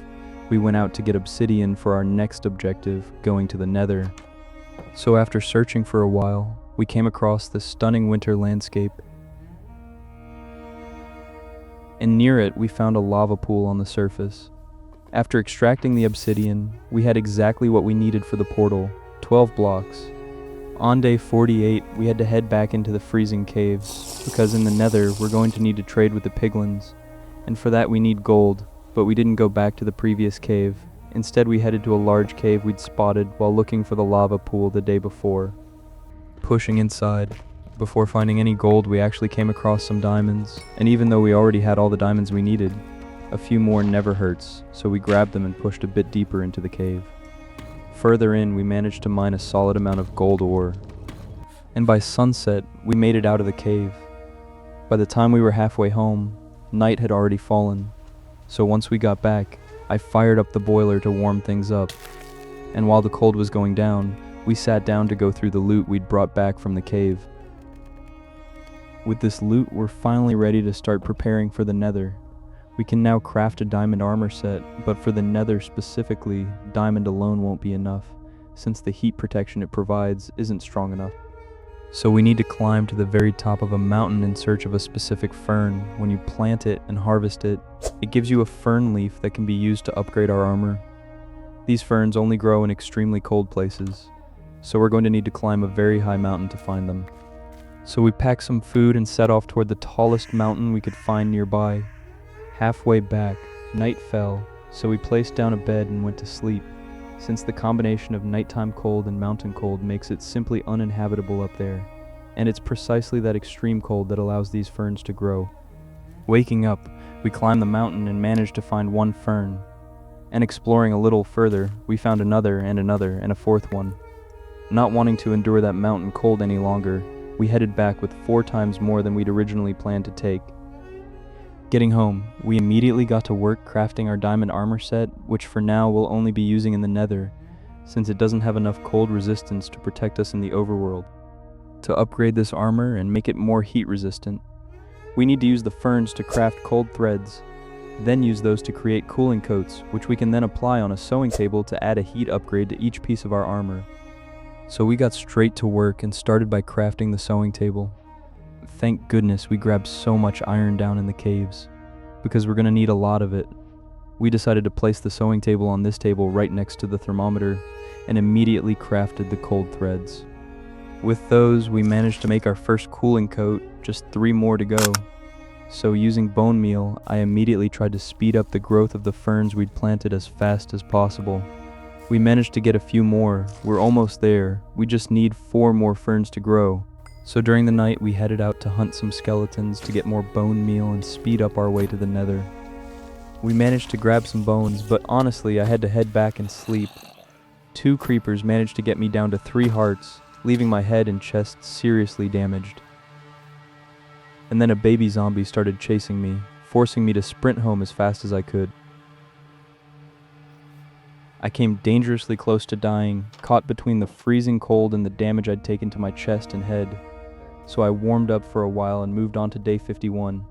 we went out to get obsidian for our next objective, going to the Nether. So after searching for a while, we came across this stunning winter landscape. And near it, we found a lava pool on the surface. After extracting the obsidian, we had exactly what we needed for the portal, 12 blocks. On day 48, we had to head back into the freezing caves, because in the Nether, we're going to need to trade with the piglins, and for that we need gold. But we didn't go back to the previous cave. Instead, we headed to a large cave we'd spotted while looking for the lava pool the day before. Pushing inside, before finding any gold, we actually came across some diamonds, and even though we already had all the diamonds we needed, a few more never hurts, so we grabbed them and pushed a bit deeper into the cave. Further in, we managed to mine a solid amount of gold ore, and by sunset, we made it out of the cave. By the time we were halfway home, night had already fallen. So once we got back, I fired up the boiler to warm things up, and while the cold was going down, we sat down to go through the loot we'd brought back from the cave. With this loot, we're finally ready to start preparing for the Nether. We can now craft a diamond armor set, but for the Nether specifically, diamond alone won't be enough, since the heat protection it provides isn't strong enough. So we need to climb to the very top of a mountain in search of a specific fern. When you plant it and harvest it, it gives you a fern leaf that can be used to upgrade our armor. These ferns only grow in extremely cold places, so we're going to need to climb a very high mountain to find them. So we packed some food and set off toward the tallest mountain we could find nearby. Halfway back, night fell, so we placed down a bed and went to sleep, since the combination of nighttime cold and mountain cold makes it simply uninhabitable up there, and it's precisely that extreme cold that allows these ferns to grow. Waking up, we climbed the mountain and managed to find one fern, and exploring a little further, we found another and a fourth one. Not wanting to endure that mountain cold any longer, we headed back with 4 times more than we'd originally planned to take. Getting home, we immediately got to work crafting our diamond armor set, which for now we'll only be using in the Nether, since it doesn't have enough cold resistance to protect us in the overworld. To upgrade this armor and make it more heat resistant, we need to use the ferns to craft cold threads, then use those to create cooling coats, which we can then apply on a sewing table to add a heat upgrade to each piece of our armor. So we got straight to work and started by crafting the sewing table. Thank goodness we grabbed so much iron down in the caves, because we're going to need a lot of it. We decided to place the sewing table on this table right next to the thermometer and immediately crafted the cold threads. With those, we managed to make our first cooling coat, just 3 more to go. So using bone meal, I immediately tried to speed up the growth of the ferns we'd planted as fast as possible. We managed to get a few more. We're almost there. We just need 4 more ferns to grow. So during the night, we headed out to hunt some skeletons to get more bone meal and speed up our way to the Nether. We managed to grab some bones, but honestly, I had to head back and sleep. 2 creepers managed to get me down to 3 hearts, leaving my head and chest seriously damaged. And then a baby zombie started chasing me, forcing me to sprint home as fast as I could. I came dangerously close to dying, caught between the freezing cold and the damage I'd taken to my chest and head. So I warmed up for a while and moved on to day 51.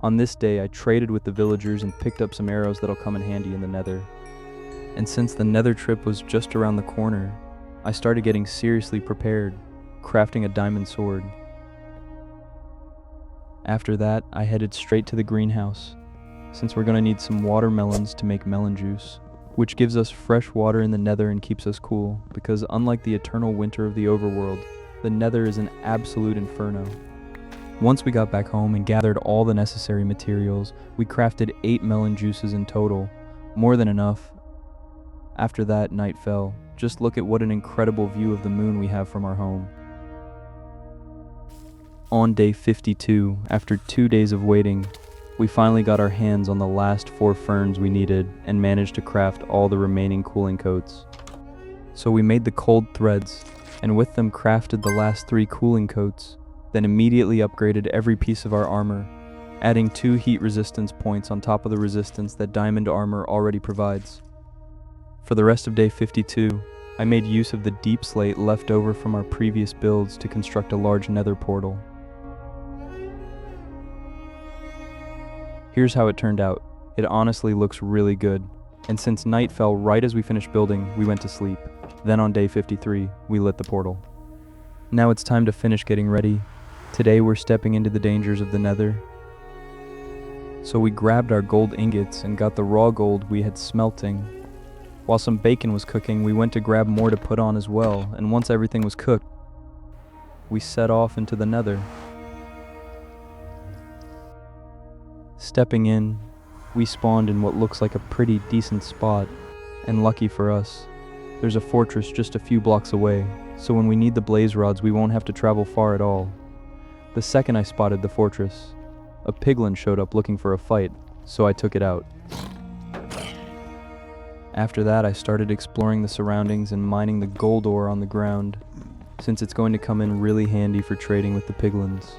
On this day, I traded with the villagers and picked up some arrows that'll come in handy in the Nether. And since the Nether trip was just around the corner, I started getting seriously prepared, crafting a diamond sword. After that, I headed straight to the greenhouse, since we're going to need some watermelons to make melon juice, which gives us fresh water in the Nether and keeps us cool, because unlike the eternal winter of the overworld, the Nether is an absolute inferno. Once we got back home and gathered all the necessary materials, we crafted 8 melon juices in total, more than enough. After that, night fell. Just look at what an incredible view of the moon we have from our home. On day 52, after 2 days of waiting, we finally got our hands on the last 4 ferns we needed and managed to craft all the remaining cooling coats. So we made the cold threads, and with them crafted the last 3 cooling coats, then immediately upgraded every piece of our armor, adding 2 heat resistance points on top of the resistance that diamond armor already provides. For the rest of day 52, I made use of the deep slate left over from our previous builds to construct a large nether portal. Here's how it turned out. It honestly looks really good, and since night fell right as we finished building, we went to sleep. Then on day 53, we lit the portal. Now it's time to finish getting ready. Today we're stepping into the dangers of the Nether. So we grabbed our gold ingots and got the raw gold we had smelting. While some bacon was cooking, we went to grab more to put on as well, and once everything was cooked, we set off into the Nether. Stepping in, we spawned in what looks like a pretty decent spot, and lucky for us, there's a fortress just a few blocks away, so when we need the blaze rods we won't have to travel far at all. The second I spotted the fortress, a piglin showed up looking for a fight, so I took it out. After that I started exploring the surroundings and mining the gold ore on the ground, since it's going to come in really handy for trading with the piglins.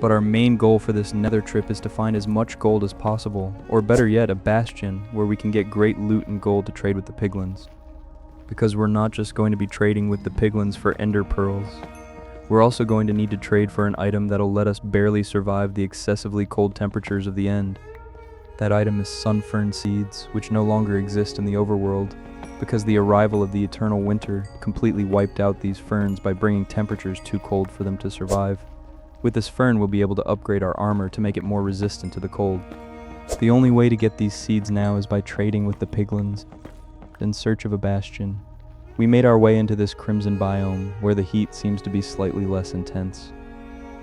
But our main goal for this Nether trip is to find as much gold as possible, or better yet, a bastion where we can get great loot and gold to trade with the piglins. Because we're not just going to be trading with the piglins for ender pearls. We're also going to need to trade for an item that'll let us barely survive the excessively cold temperatures of the end. That item is sunfern seeds, which no longer exist in the overworld, because the arrival of the eternal winter completely wiped out these ferns by bringing temperatures too cold for them to survive. With this fern, we'll be able to upgrade our armor to make it more resistant to the cold. The only way to get these seeds now is by trading with the piglins in search of a bastion. We made our way into this crimson biome where the heat seems to be slightly less intense.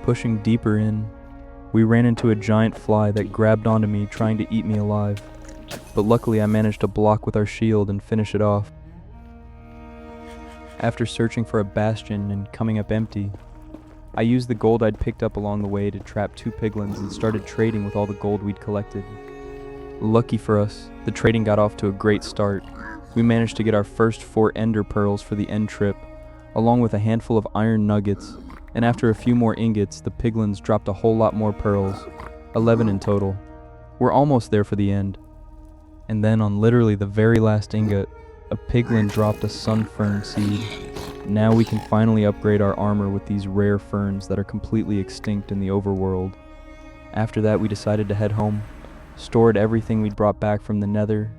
Pushing deeper in, we ran into a giant fly that grabbed onto me trying to eat me alive, but luckily I managed to block with our shield and finish it off. After searching for a bastion and coming up empty, I used the gold I'd picked up along the way to trap 2 piglins and started trading with all the gold we'd collected. Lucky for us, the trading got off to a great start. We managed to get our first 4 ender pearls for the end trip, along with a handful of iron nuggets, and after a few more ingots, the piglins dropped a whole lot more pearls, 11 in total. We're almost there for the end. And then on literally the very last ingot, a piglin dropped a sun fern seed. Now we can finally upgrade our armor with these rare ferns that are completely extinct in the overworld. After that, we decided to head home, stored everything we'd brought back from the Nether,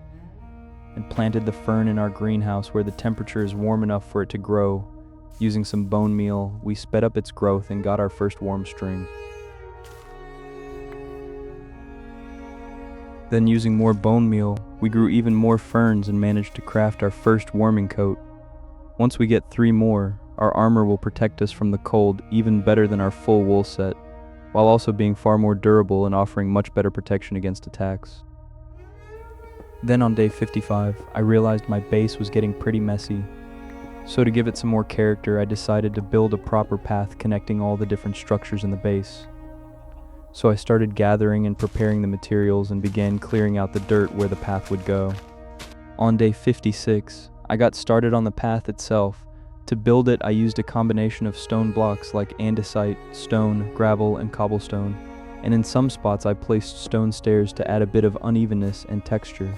and planted the fern in our greenhouse where the temperature is warm enough for it to grow. Using some bone meal, we sped up its growth and got our first warm string. Then using more bone meal, we grew even more ferns and managed to craft our first warming coat. Once we get 3 more, our armor will protect us from the cold even better than our full wool set, while also being far more durable and offering much better protection against attacks. Then on day 55, I realized my base was getting pretty messy. So to give it some more character, I decided to build a proper path connecting all the different structures in the base. So I started gathering and preparing the materials and began clearing out the dirt where the path would go. On day 56, I got started on the path itself. To build it, I used a combination of stone blocks like andesite, stone, gravel, and cobblestone, and in some spots I placed stone stairs to add a bit of unevenness and texture.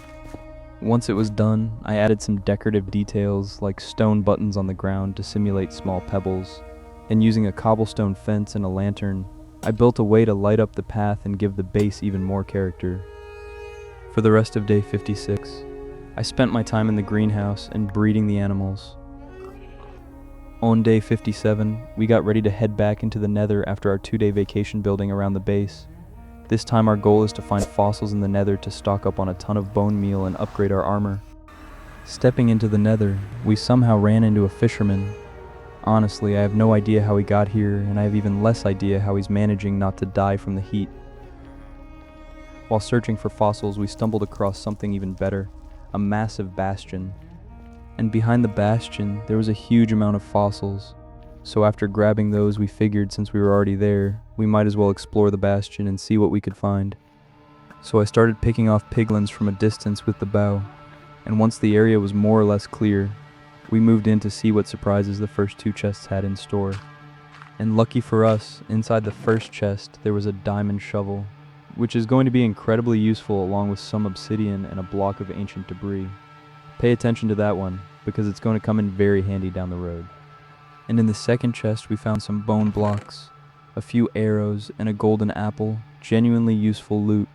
Once it was done, I added some decorative details like stone buttons on the ground to simulate small pebbles, and using a cobblestone fence and a lantern, I built a way to light up the path and give the base even more character. For the rest of day 56, I spent my time in the greenhouse and breeding the animals. On day 57, we got ready to head back into the Nether after our 2-day vacation building around the base. This time our goal is to find fossils in the Nether to stock up on a ton of bone meal and upgrade our armor. Stepping into the Nether, we somehow ran into a fisherman. Honestly, I have no idea how he got here, and I have even less idea how he's managing not to die from the heat. While searching for fossils, we stumbled across something even better, a massive bastion. And behind the bastion, there was a huge amount of fossils. So after grabbing those, we figured since we were already there, we might as well explore the bastion and see what we could find. So I started picking off piglins from a distance with the bow, and once the area was more or less clear, we moved in to see what surprises the first 2 chests had in store. And lucky for us, inside the first chest there was a diamond shovel, which is going to be incredibly useful along with some obsidian and a block of ancient debris. Pay attention to that one, because it's going to come in very handy down the road. And in the second chest we found some bone blocks, a few arrows, and a golden apple, genuinely useful loot.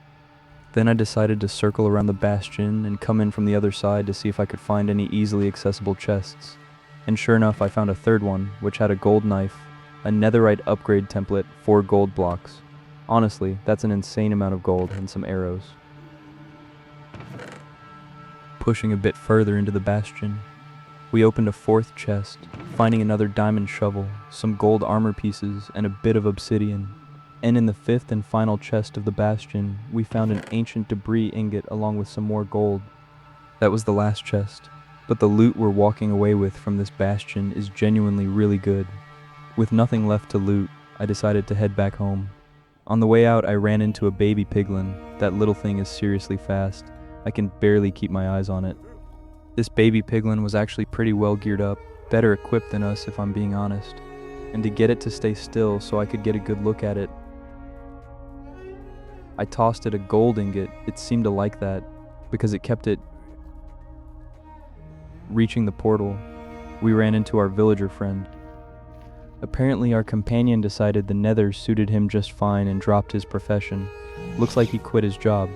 Then I decided to circle around the bastion and come in from the other side to see if I could find any easily accessible chests. And sure enough, I found a third one, which had a gold knife, a netherite upgrade template, 4 gold blocks. Honestly, that's an insane amount of gold and some arrows. Pushing a bit further into the bastion, we opened a 4th chest, finding another diamond shovel, some gold armor pieces, and a bit of obsidian. And in the 5th and final chest of the bastion, we found an ancient debris ingot along with some more gold. That was the last chest, but the loot we're walking away with from this bastion is genuinely really good. With nothing left to loot, I decided to head back home. On the way out, I ran into a baby piglin. That little thing is seriously fast. I can barely keep my eyes on it. This baby piglin was actually pretty well geared up, better equipped than us if I'm being honest. And to get it to stay still so I could get a good look at it, I tossed it a gold ingot. It seemed to like that, because it kept it. Reaching the portal, we ran into our villager friend. Apparently our companion decided the Nether suited him just fine and dropped his profession. Looks like he quit his job.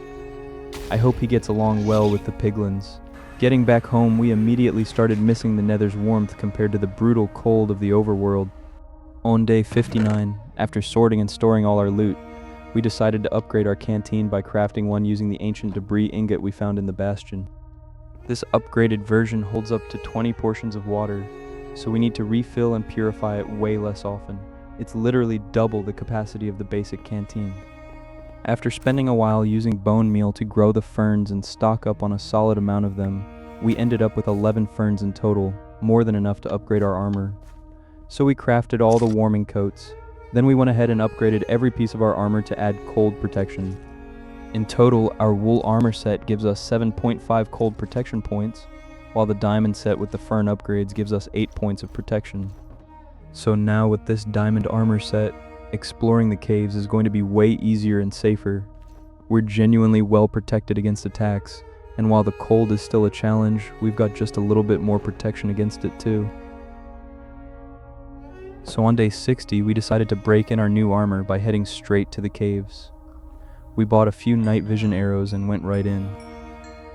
I hope he gets along well with the piglins. Getting back home, we immediately started missing the Nether's warmth compared to the brutal cold of the overworld. On day 59, after sorting and storing all our loot, we decided to upgrade our canteen by crafting one using the ancient debris ingot we found in the bastion. This upgraded version holds up to 20 portions of water, so we need to refill and purify it way less often. It's literally double the capacity of the basic canteen. After spending a while using bone meal to grow the ferns and stock up on a solid amount of them, we ended up with 11 ferns in total, more than enough to upgrade our armor. So we crafted all the warming coats. Then we went ahead and upgraded every piece of our armor to add cold protection. In total, our wool armor set gives us 7.5 cold protection points, while the diamond set with the fern upgrades gives us 8 points of protection. So now with this diamond armor set, exploring the caves is going to be way easier and safer. We're genuinely well protected against attacks, and while the cold is still a challenge, we've got just a little bit more protection against it too. So on day 60, we decided to break in our new armor by heading straight to the caves. We bought a few night vision arrows and went right in.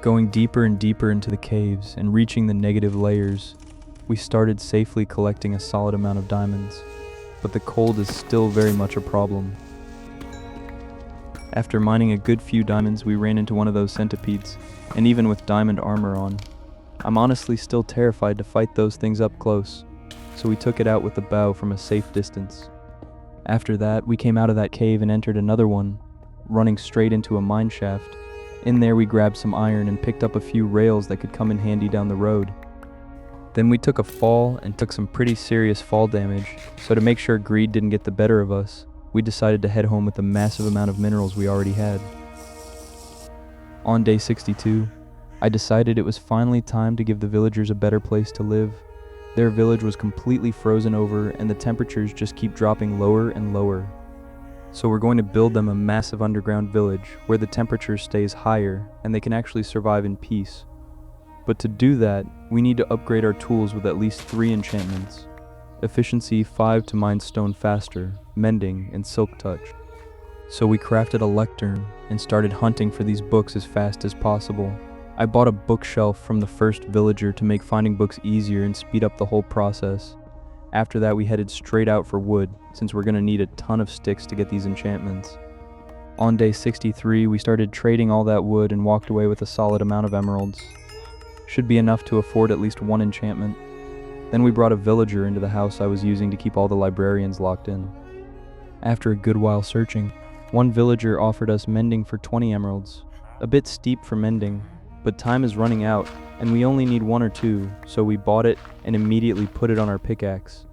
Going deeper and deeper into the caves and reaching the negative layers, we started safely collecting a solid amount of diamonds, but the cold is still very much a problem. After mining a good few diamonds, we ran into one of those centipedes, and even with diamond armor on, I'm honestly still terrified to fight those things up close. So we took it out with the bow from a safe distance. After that, we came out of that cave and entered another one, running straight into a mine shaft. In there we grabbed some iron and picked up a few rails that could come in handy down the road. Then we took a fall and took some pretty serious fall damage, so to make sure greed didn't get the better of us, we decided to head home with the massive amount of minerals we already had. On day 62, I decided it was finally time to give the villagers a better place to live. Their village was completely frozen over and the temperatures just keep dropping lower and lower. So we're going to build them a massive underground village where the temperature stays higher and they can actually survive in peace. But to do that, we need to upgrade our tools with at least 3 enchantments. Efficiency 5 to mine stone faster, mending, and silk touch. So we crafted a lectern and started hunting for these books as fast as possible. I bought a bookshelf from the first villager to make finding books easier and speed up the whole process. After that, we headed straight out for wood, since we're going to need a ton of sticks to get these enchantments. On day 63, we started trading all that wood and walked away with a solid amount of emeralds. Should be enough to afford at least 1 enchantment. Then we brought a villager into the house I was using to keep all the librarians locked in. After a good while searching, one villager offered us mending for 20 emeralds. A bit steep for mending, but time is running out, and we only need 1 or 2, so we bought it and immediately put it on our pickaxe.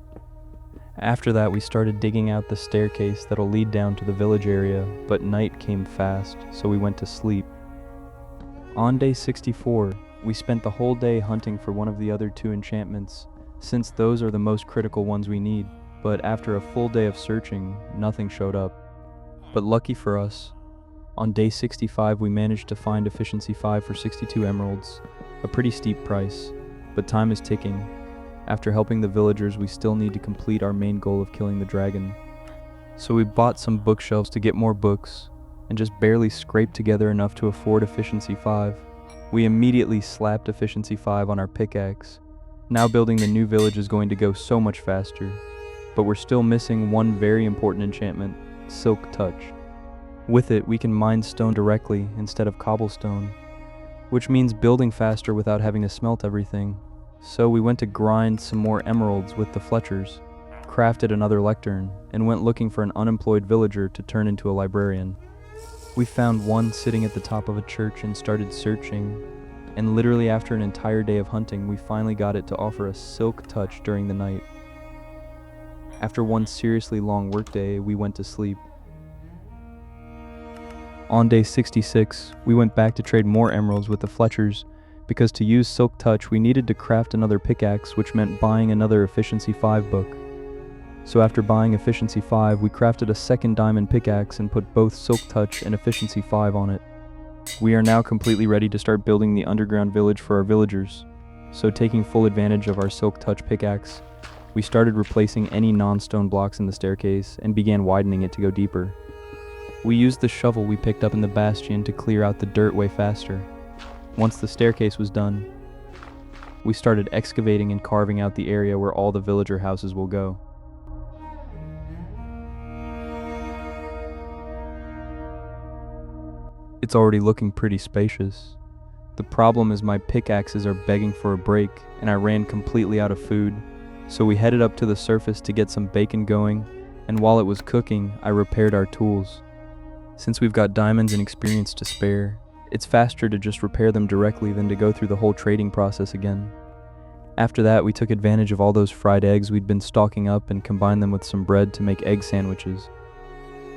After that, we started digging out the staircase that'll lead down to the village area, but night came fast, so we went to sleep. On day 64, we spent the whole day hunting for one of the other 2 enchantments, since those are the most critical ones we need, but after a full day of searching, nothing showed up. But lucky for us, on day 65 we managed to find efficiency 5 for 62 emeralds, a pretty steep price, but time is ticking. After helping the villagers, we still need to complete our main goal of killing the dragon. So we bought some bookshelves to get more books, and just barely scraped together enough to afford efficiency 5. We immediately slapped efficiency 5 on our pickaxe. Now building the new village is going to go so much faster, but we're still missing one very important enchantment, Silk Touch. With it, we can mine stone directly instead of cobblestone, which means building faster without having to smelt everything. So we went to grind some more emeralds with the Fletchers, crafted another lectern, and went looking for an unemployed villager to turn into a librarian. We found one sitting at the top of a church and started searching, and literally after an entire day of hunting, we finally got it to offer us Silk Touch during the night. After one seriously long workday, we went to sleep. On day 66, we went back to trade more emeralds with the Fletchers, because to use Silk Touch we needed to craft another pickaxe, which meant buying another Efficiency 5 book. So after buying Efficiency 5, we crafted a second diamond pickaxe and put both Silk Touch and Efficiency 5 on it. We are now completely ready to start building the underground village for our villagers. So taking full advantage of our Silk Touch pickaxe, we started replacing any non-stone blocks in the staircase and began widening it to go deeper. We used the shovel we picked up in the bastion to clear out the dirt way faster. Once the staircase was done, we started excavating and carving out the area where all the villager houses will go. It's already looking pretty spacious. The problem is my pickaxes are begging for a break, and I ran completely out of food, so we headed up to the surface to get some bacon going, and while it was cooking, I repaired our tools. Since we've got diamonds and experience to spare, it's faster to just repair them directly than to go through the whole trading process again. After that, we took advantage of all those fried eggs we'd been stocking up and combined them with some bread to make egg sandwiches.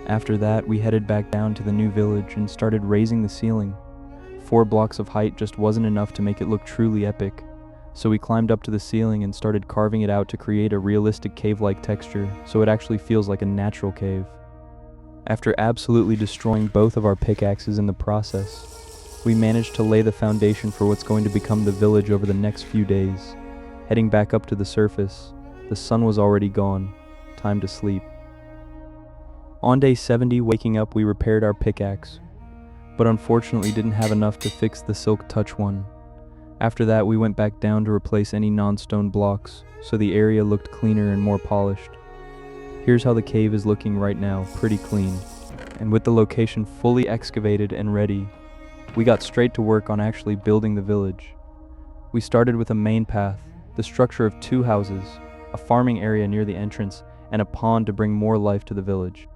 After that, we headed back down to the new village and started raising the ceiling. 4 blocks of height just wasn't enough to make it look truly epic, so we climbed up to the ceiling and started carving it out to create a realistic cave-like texture so it actually feels like a natural cave. After absolutely destroying both of our pickaxes in the process, we managed to lay the foundation for what's going to become the village over the next few days. Heading back up to the surface, the sun was already gone. Time to sleep. On day 70, waking up, we repaired our pickaxe, but unfortunately didn't have enough to fix the silk touch one. After that, we went back down to replace any non-stone blocks, so the area looked cleaner and more polished. Here's how the cave is looking right now, pretty clean. And with the location fully excavated and ready, we got straight to work on actually building the village. We started with a main path, the structure of 2 houses, a farming area near the entrance, and a pond to bring more life to the village.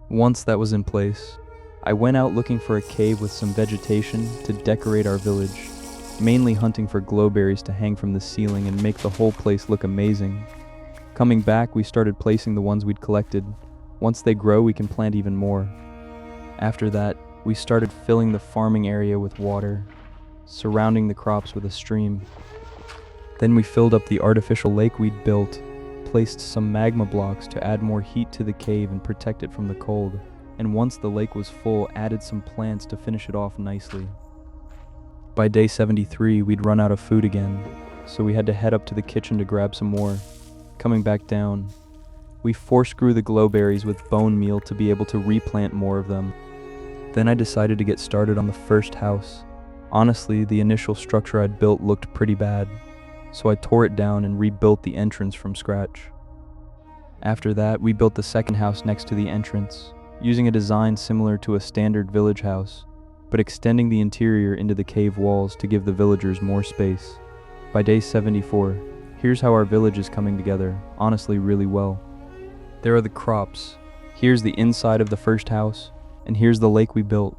Once that was in place, I went out looking for a cave with some vegetation to decorate our village, mainly hunting for glowberries to hang from the ceiling and make the whole place look amazing. Coming back, we started placing the ones we'd collected. Once they grow, we can plant even more. After that, we started filling the farming area with water, surrounding the crops with a stream. Then we filled up the artificial lake we'd built, placed some magma blocks to add more heat to the cave and protect it from the cold, and once the lake was full, added some plants to finish it off nicely. By day 73, we'd run out of food again, so we had to head up to the kitchen to grab some more. Coming back down, we force grew the glowberries with bone meal to be able to replant more of them. Then I decided to get started on the first house. Honestly, the initial structure I'd built looked pretty bad, so I tore it down and rebuilt the entrance from scratch. After that, we built the second house next to the entrance, using a design similar to a standard village house, but extending the interior into the cave walls to give the villagers more space. By day 74, here's how our village is coming together, honestly really well. There are the crops, here's the inside of the first house, and here's the lake we built.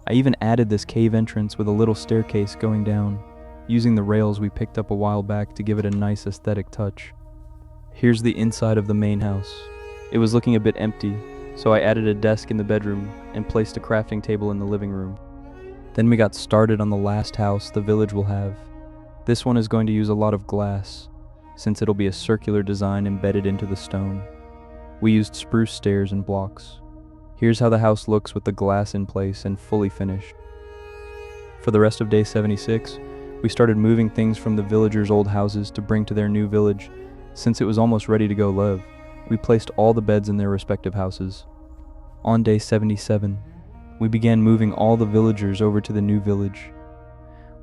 I even added this cave entrance with a little staircase going down, using the rails we picked up a while back to give it a nice aesthetic touch. Here's the inside of the main house. It was looking a bit empty, so I added a desk in the bedroom and placed a crafting table in the living room. Then we got started on the last house the village will have. This one is going to use a lot of glass, since it'll be a circular design embedded into the stone. We used spruce stairs and blocks. Here's how the house looks with the glass in place and fully finished. For the rest of day 76, we started moving things from the villagers' old houses to bring to their new village. Since it was almost ready to go live, we placed all the beds in their respective houses. On day 77, we began moving all the villagers over to the new village.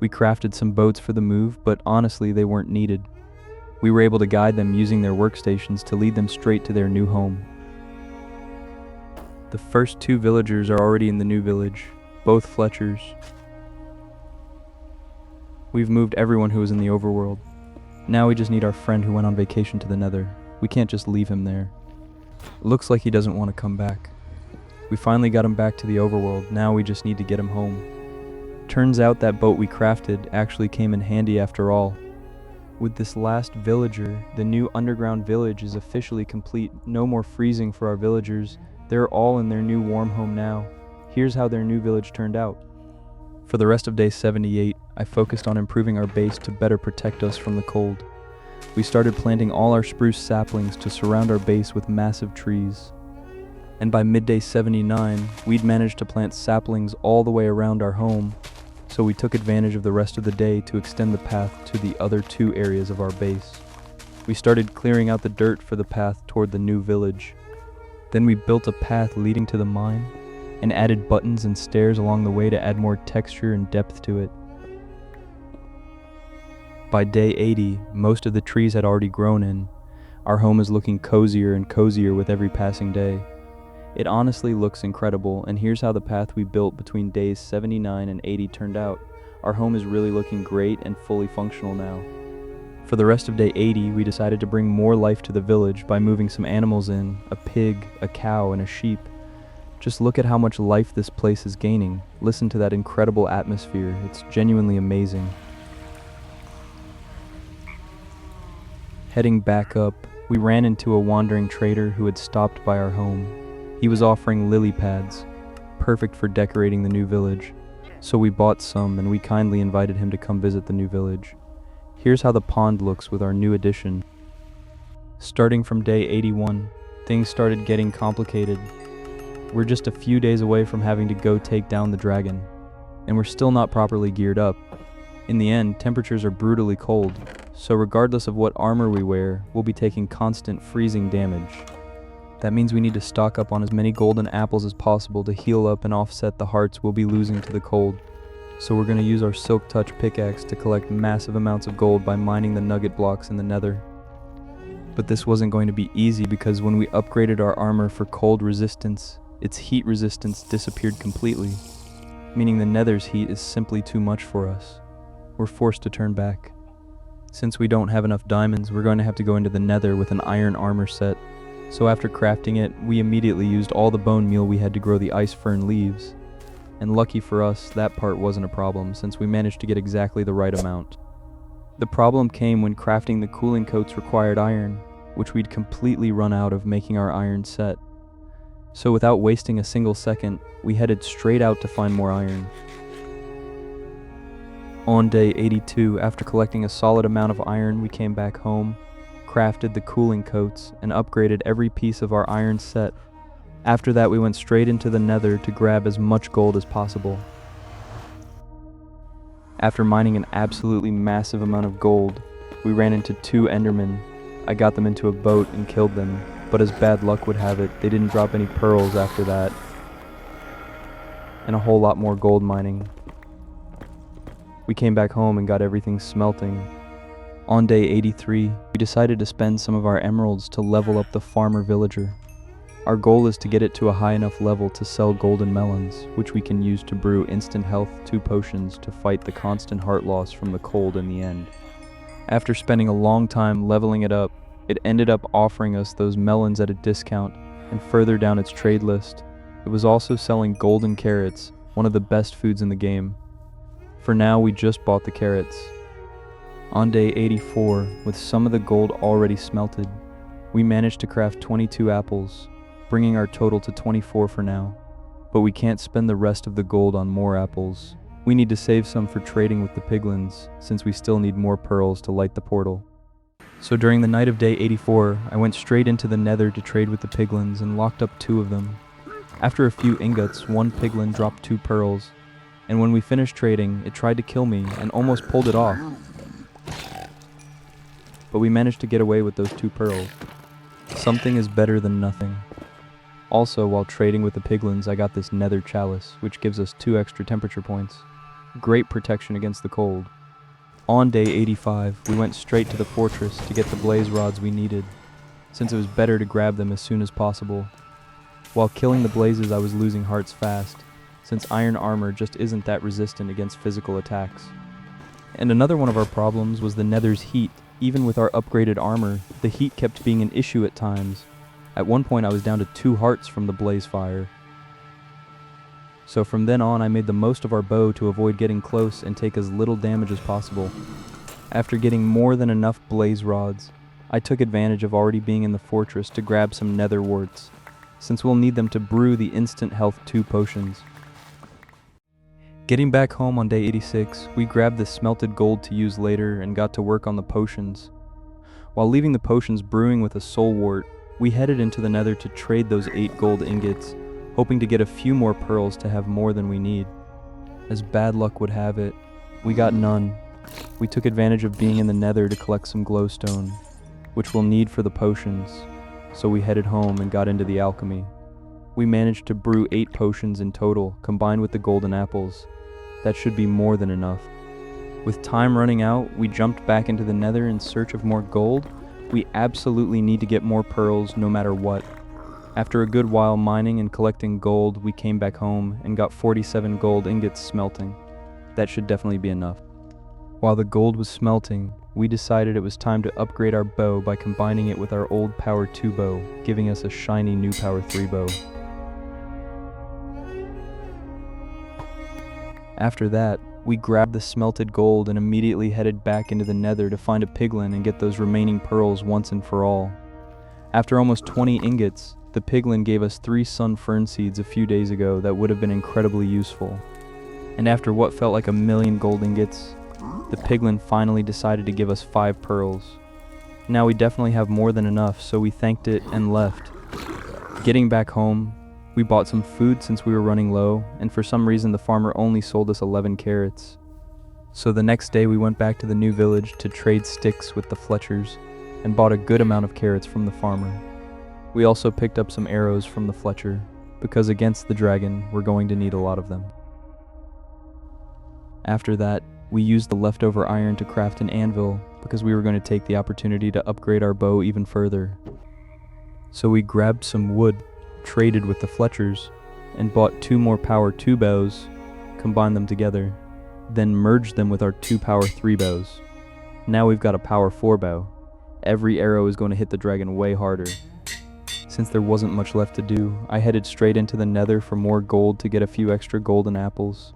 We crafted some boats for the move, but honestly they weren't needed. We were able to guide them using their workstations to lead them straight to their new home. The first 2 villagers are already in the new village, both Fletchers. We've moved everyone who was in the overworld. Now we just need our friend who went on vacation to the Nether. We can't just leave him there. It looks like he doesn't want to come back. We finally got him back to the overworld, now we just need to get him home. Turns out that boat we crafted actually came in handy after all. With this last villager, the new underground village is officially complete. No more freezing for our villagers. They're all in their new warm home now. Here's how their new village turned out. For the rest of day 78, I focused on improving our base to better protect us from the cold. We started planting all our spruce saplings to surround our base with massive trees. And by midday 79, we'd managed to plant saplings all the way around our home, so we took advantage of the rest of the day to extend the path to the other 2 areas of our base. We started clearing out the dirt for the path toward the new village. Then we built a path leading to the mine, and added buttons and stairs along the way to add more texture and depth to it. By day 80, most of the trees had already grown in. Our home is looking cozier and cozier with every passing day. It honestly looks incredible, and here's how the path we built between days 79 and 80 turned out. Our home is really looking great and fully functional now. For the rest of day 80, we decided to bring more life to the village by moving some animals in, a pig, a cow, and a sheep. Just look at how much life this place is gaining. Listen to that incredible atmosphere. It's genuinely amazing. Heading back up, we ran into a wandering trader who had stopped by our home. He was offering lily pads, perfect for decorating the new village. So we bought some, and we kindly invited him to come visit the new village. Here's how the pond looks with our new addition. Starting from day 81, things started getting complicated. We're just a few days away from having to go take down the dragon, and we're still not properly geared up. In the end, temperatures are brutally cold, so regardless of what armor we wear, we'll be taking constant freezing damage. That means we need to stock up on as many golden apples as possible to heal up and offset the hearts we'll be losing to the cold. So we're going to use our Silk Touch pickaxe to collect massive amounts of gold by mining the nugget blocks in the Nether. But this wasn't going to be easy because when we upgraded our armor for cold resistance, its heat resistance disappeared completely, meaning the Nether's heat is simply too much for us. We're forced to turn back. Since we don't have enough diamonds, we're going to have to go into the Nether with an iron armor set. So after crafting it, we immediately used all the bone meal we had to grow the ice fern leaves. And lucky for us, that part wasn't a problem since we managed to get exactly the right amount. The problem came when crafting the cooling coats required iron, which we'd completely run out of making our iron set. So without wasting a single second, we headed straight out to find more iron. On day 82, after collecting a solid amount of iron, we came back home, crafted the cooling coats, and upgraded every piece of our iron set. After that, we went straight into the Nether to grab as much gold as possible. After mining an absolutely massive amount of gold, we ran into 2 Endermen. I got them into a boat and killed them, but as bad luck would have it, they didn't drop any pearls after that, and a whole lot more gold mining. We came back home and got everything smelting. On day 83, we decided to spend some of our emeralds to level up the farmer villager. Our goal is to get it to a high enough level to sell golden melons, which we can use to brew instant health 2 potions to fight the constant heart loss from the cold in the end. After spending a long time leveling it up, it ended up offering us those melons at a discount, and further down its trade list, it was also selling golden carrots, one of the best foods in the game. For now, we just bought the carrots. On day 84, with some of the gold already smelted, we managed to craft 22 apples, bringing our total to 24 for now. But we can't spend the rest of the gold on more apples. We need to save some for trading with the piglins, since we still need more pearls to light the portal. So during the night of day 84, I went straight into the Nether to trade with the piglins and locked up 2 of them. After a few ingots, 1 piglin dropped 2 pearls, and when we finished trading, it tried to kill me and almost pulled it off. But we managed to get away with those 2 pearls. Something is better than nothing. Also, while trading with the piglins, I got this Nether chalice, which gives us 2 extra temperature points. Great protection against the cold. On day 85, we went straight to the fortress to get the blaze rods we needed, since it was better to grab them as soon as possible. While killing the blazes, I was losing hearts fast, since iron armor just isn't that resistant against physical attacks. And another one of our problems was the Nether's heat. Even with our upgraded armor, the heat kept being an issue at times. At one point, I was down to 2 hearts from the blaze fire. So from then on, I made the most of our bow to avoid getting close and take as little damage as possible. After getting more than enough blaze rods, I took advantage of already being in the fortress to grab some Nether warts, since we'll need them to brew the instant health 2 potions. Getting back home on day 86, we grabbed the smelted gold to use later and got to work on the potions. While leaving the potions brewing with a soul wart, we headed into the Nether to trade those 8 gold ingots, hoping to get a few more pearls to have more than we need. As bad luck would have it, we got none. We took advantage of being in the Nether to collect some glowstone, which we'll need for the potions, so we headed home and got into the alchemy. We managed to brew 8 potions in total, combined with the golden apples. That should be more than enough. With time running out, we jumped back into the Nether in search of more gold. We absolutely need to get more pearls no matter what. After a good while mining and collecting gold, we came back home and got 47 gold ingots smelting. That should definitely be enough. While the gold was smelting, we decided it was time to upgrade our bow by combining it with our old Power 2 bow, giving us a shiny new Power 3 bow. After that, we grabbed the smelted gold and immediately headed back into the Nether to find a piglin and get those remaining pearls once and for all. After almost 20 ingots, the piglin gave us 3 sun fern seeds a few days ago that would have been incredibly useful. And after what felt like 1,000,000 gold ingots, the piglin finally decided to give us 5 pearls. Now we definitely have more than enough, so we thanked it and left. Getting back home, we bought some food since we were running low, and for some reason the farmer only sold us 11 carrots. So the next day we went back to the new village to trade sticks with the Fletchers, and bought a good amount of carrots from the farmer. We also picked up some arrows from the Fletcher, because against the dragon we're going to need a lot of them. After that, we used the leftover iron to craft an anvil, because we were going to take the opportunity to upgrade our bow even further. So we grabbed some wood, traded with the Fletchers, and bought 2 more Power 2 bows, combined them together, then merged them with our 2 Power 3 bows. Now we've got a Power 4 bow. Every arrow is going to hit the dragon way harder. Since there wasn't much left to do, I headed straight into the Nether for more gold to get a few extra golden apples.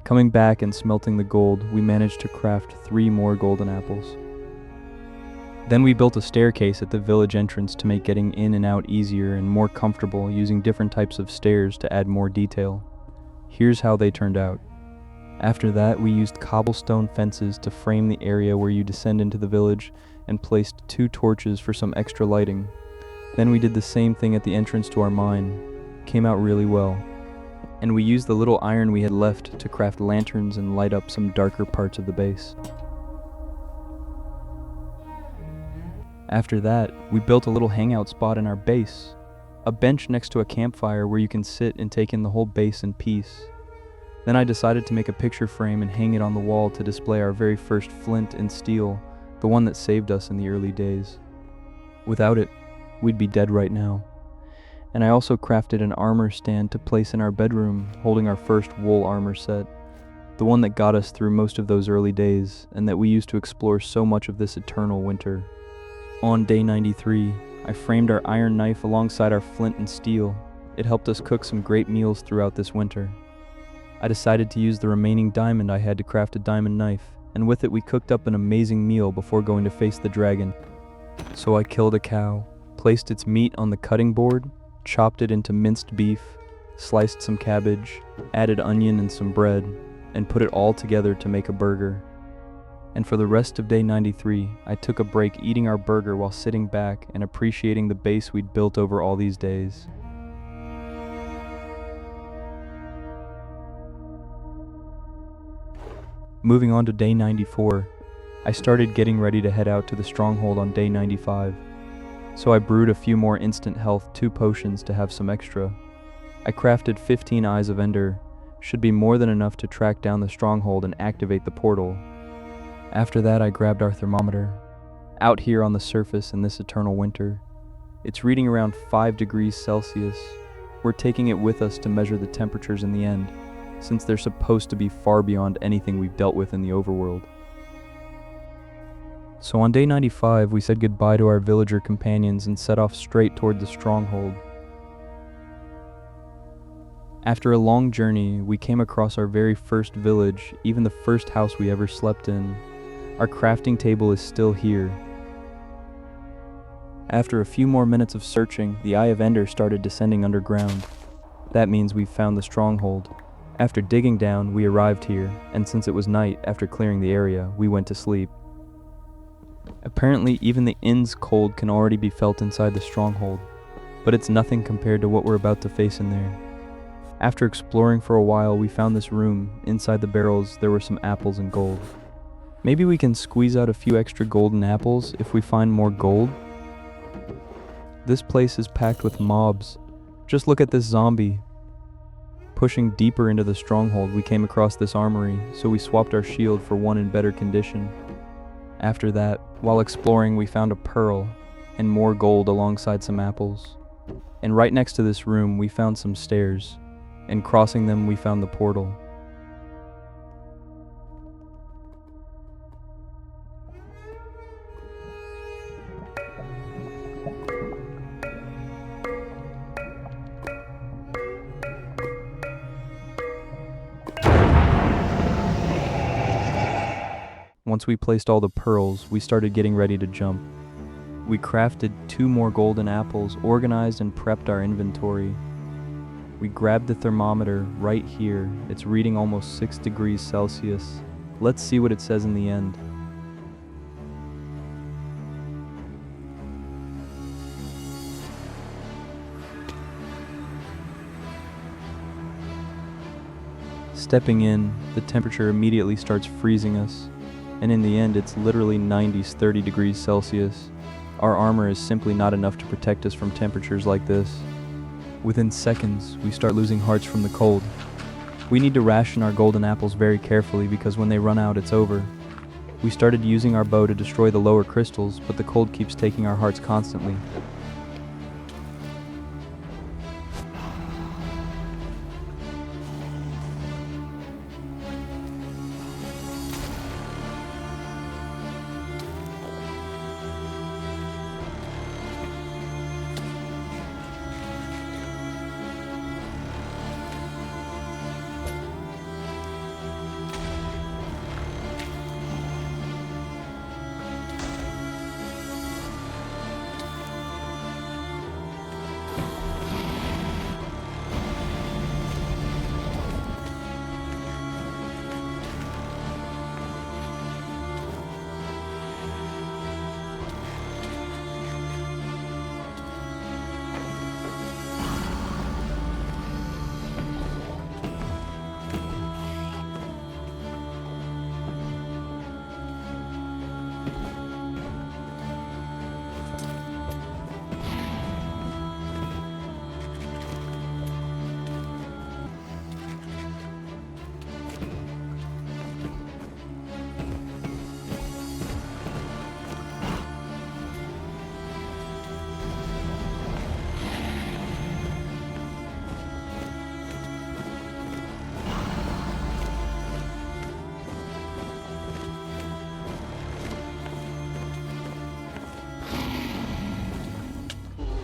Coming back and smelting the gold, we managed to craft 3 more golden apples. Then we built a staircase at the village entrance to make getting in and out easier and more comfortable, using different types of stairs to add more detail. Here's how they turned out. After that, we used cobblestone fences to frame the area where you descend into the village and placed 2 torches for some extra lighting. Then we did the same thing at the entrance to our mine. Came out really well. And we used the little iron we had left to craft lanterns and light up some darker parts of the base. After that, we built a little hangout spot in our base, a bench next to a campfire where you can sit and take in the whole base in peace. Then I decided to make a picture frame and hang it on the wall to display our very first flint and steel, the one that saved us in the early days. Without it, we'd be dead right now. And I also crafted an armor stand to place in our bedroom, holding our first wool armor set, the one that got us through most of those early days, and that we used to explore so much of this eternal winter. On day 93, I framed our iron knife alongside our flint and steel. It helped us cook some great meals throughout this winter. I decided to use the remaining diamond I had to craft a diamond knife, and with it we cooked up an amazing meal before going to face the dragon. So I killed a cow, placed its meat on the cutting board, chopped it into minced beef, sliced some cabbage, added onion and some bread, and put it all together to make a burger. And for the rest of day 93, I took a break eating our burger while sitting back and appreciating the base we'd built over all these days. Moving on to day 94, I started getting ready to head out to the stronghold on day 95. So I brewed a few more instant health 2 potions to have some extra. I crafted 15 Eyes of Ender, should be more than enough to track down the stronghold and activate the portal. After that I grabbed our thermometer. Out here on the surface in this eternal winter, it's reading around 5 degrees Celsius. We're taking it with us to measure the temperatures in the end, since they're supposed to be far beyond anything we've dealt with in the overworld. So on day 95, we said goodbye to our villager companions and set off straight toward the stronghold. After a long journey, we came across our very first village, even the first house we ever slept in. Our crafting table is still here. After a few more minutes of searching, the Eye of Ender started descending underground. That means we've found the stronghold. After digging down, we arrived here, and since it was night after clearing the area, we went to sleep. Apparently, even the inn's cold can already be felt inside the stronghold, but it's nothing compared to what we're about to face in there. After exploring for a while, we found this room. Inside the barrels, there were some apples and gold. Maybe we can squeeze out a few extra golden apples if we find more gold? This place is packed with mobs. Just look at this zombie. Pushing deeper into the stronghold, we came across this armory, so we swapped our shield for one in better condition. After that, while exploring, we found a pearl and more gold alongside some apples. And right next to this room, we found some stairs, and crossing them, we found the portal. Once we placed all the pearls, we started getting ready to jump. We crafted 2 more golden apples, organized and prepped our inventory. We grabbed the thermometer right here. It's reading almost 6 degrees Celsius. Let's see what it says in the end. Stepping in, the temperature immediately starts freezing us. And in the end, it's literally 30 degrees Celsius. Our armor is simply not enough to protect us from temperatures like this. Within seconds, we start losing hearts from the cold. We need to ration our golden apples very carefully because when they run out, it's over. We started using our bow to destroy the lower crystals, but the cold keeps taking our hearts constantly.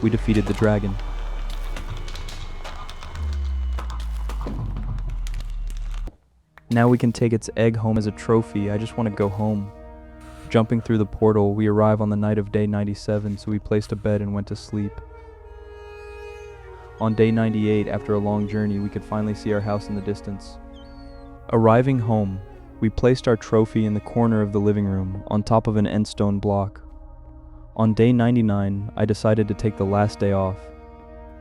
We defeated the dragon. Now we can take its egg home as a trophy. I just want to go home. Jumping through the portal, we arrive on the night of day 97, so we placed a bed and went to sleep. On day 98, after a long journey, we could finally see our house in the distance. Arriving home, we placed our trophy in the corner of the living room, on top of an endstone block. On day 99, I decided to take the last day off.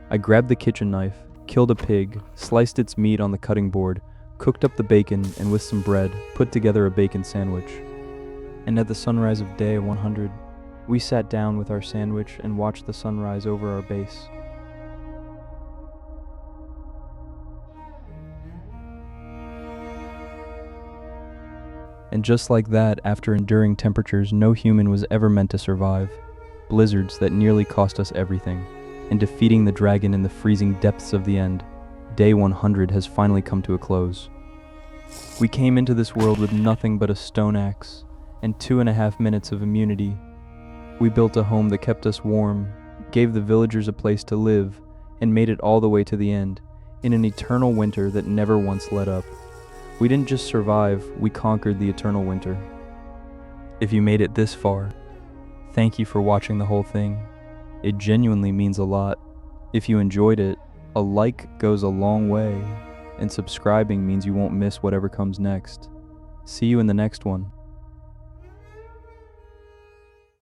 I grabbed the kitchen knife, killed a pig, sliced its meat on the cutting board, cooked up the bacon, and with some bread, put together a bacon sandwich. And at the sunrise of day 100, we sat down with our sandwich and watched the sunrise over our base. And just like that, after enduring temperatures no human was ever meant to survive, blizzards that nearly cost us everything, and defeating the dragon in the freezing depths of the end, day 100 has finally come to a close. We came into this world with nothing but a stone axe and 2.5 minutes of immunity. We built a home that kept us warm, gave the villagers a place to live, and made it all the way to the end, in an eternal winter that never once let up. We didn't just survive, we conquered the eternal winter. If you made it this far, thank you for watching the whole thing. It genuinely means a lot. If you enjoyed it, a like goes a long way, and subscribing means you won't miss whatever comes next. See you in the next one.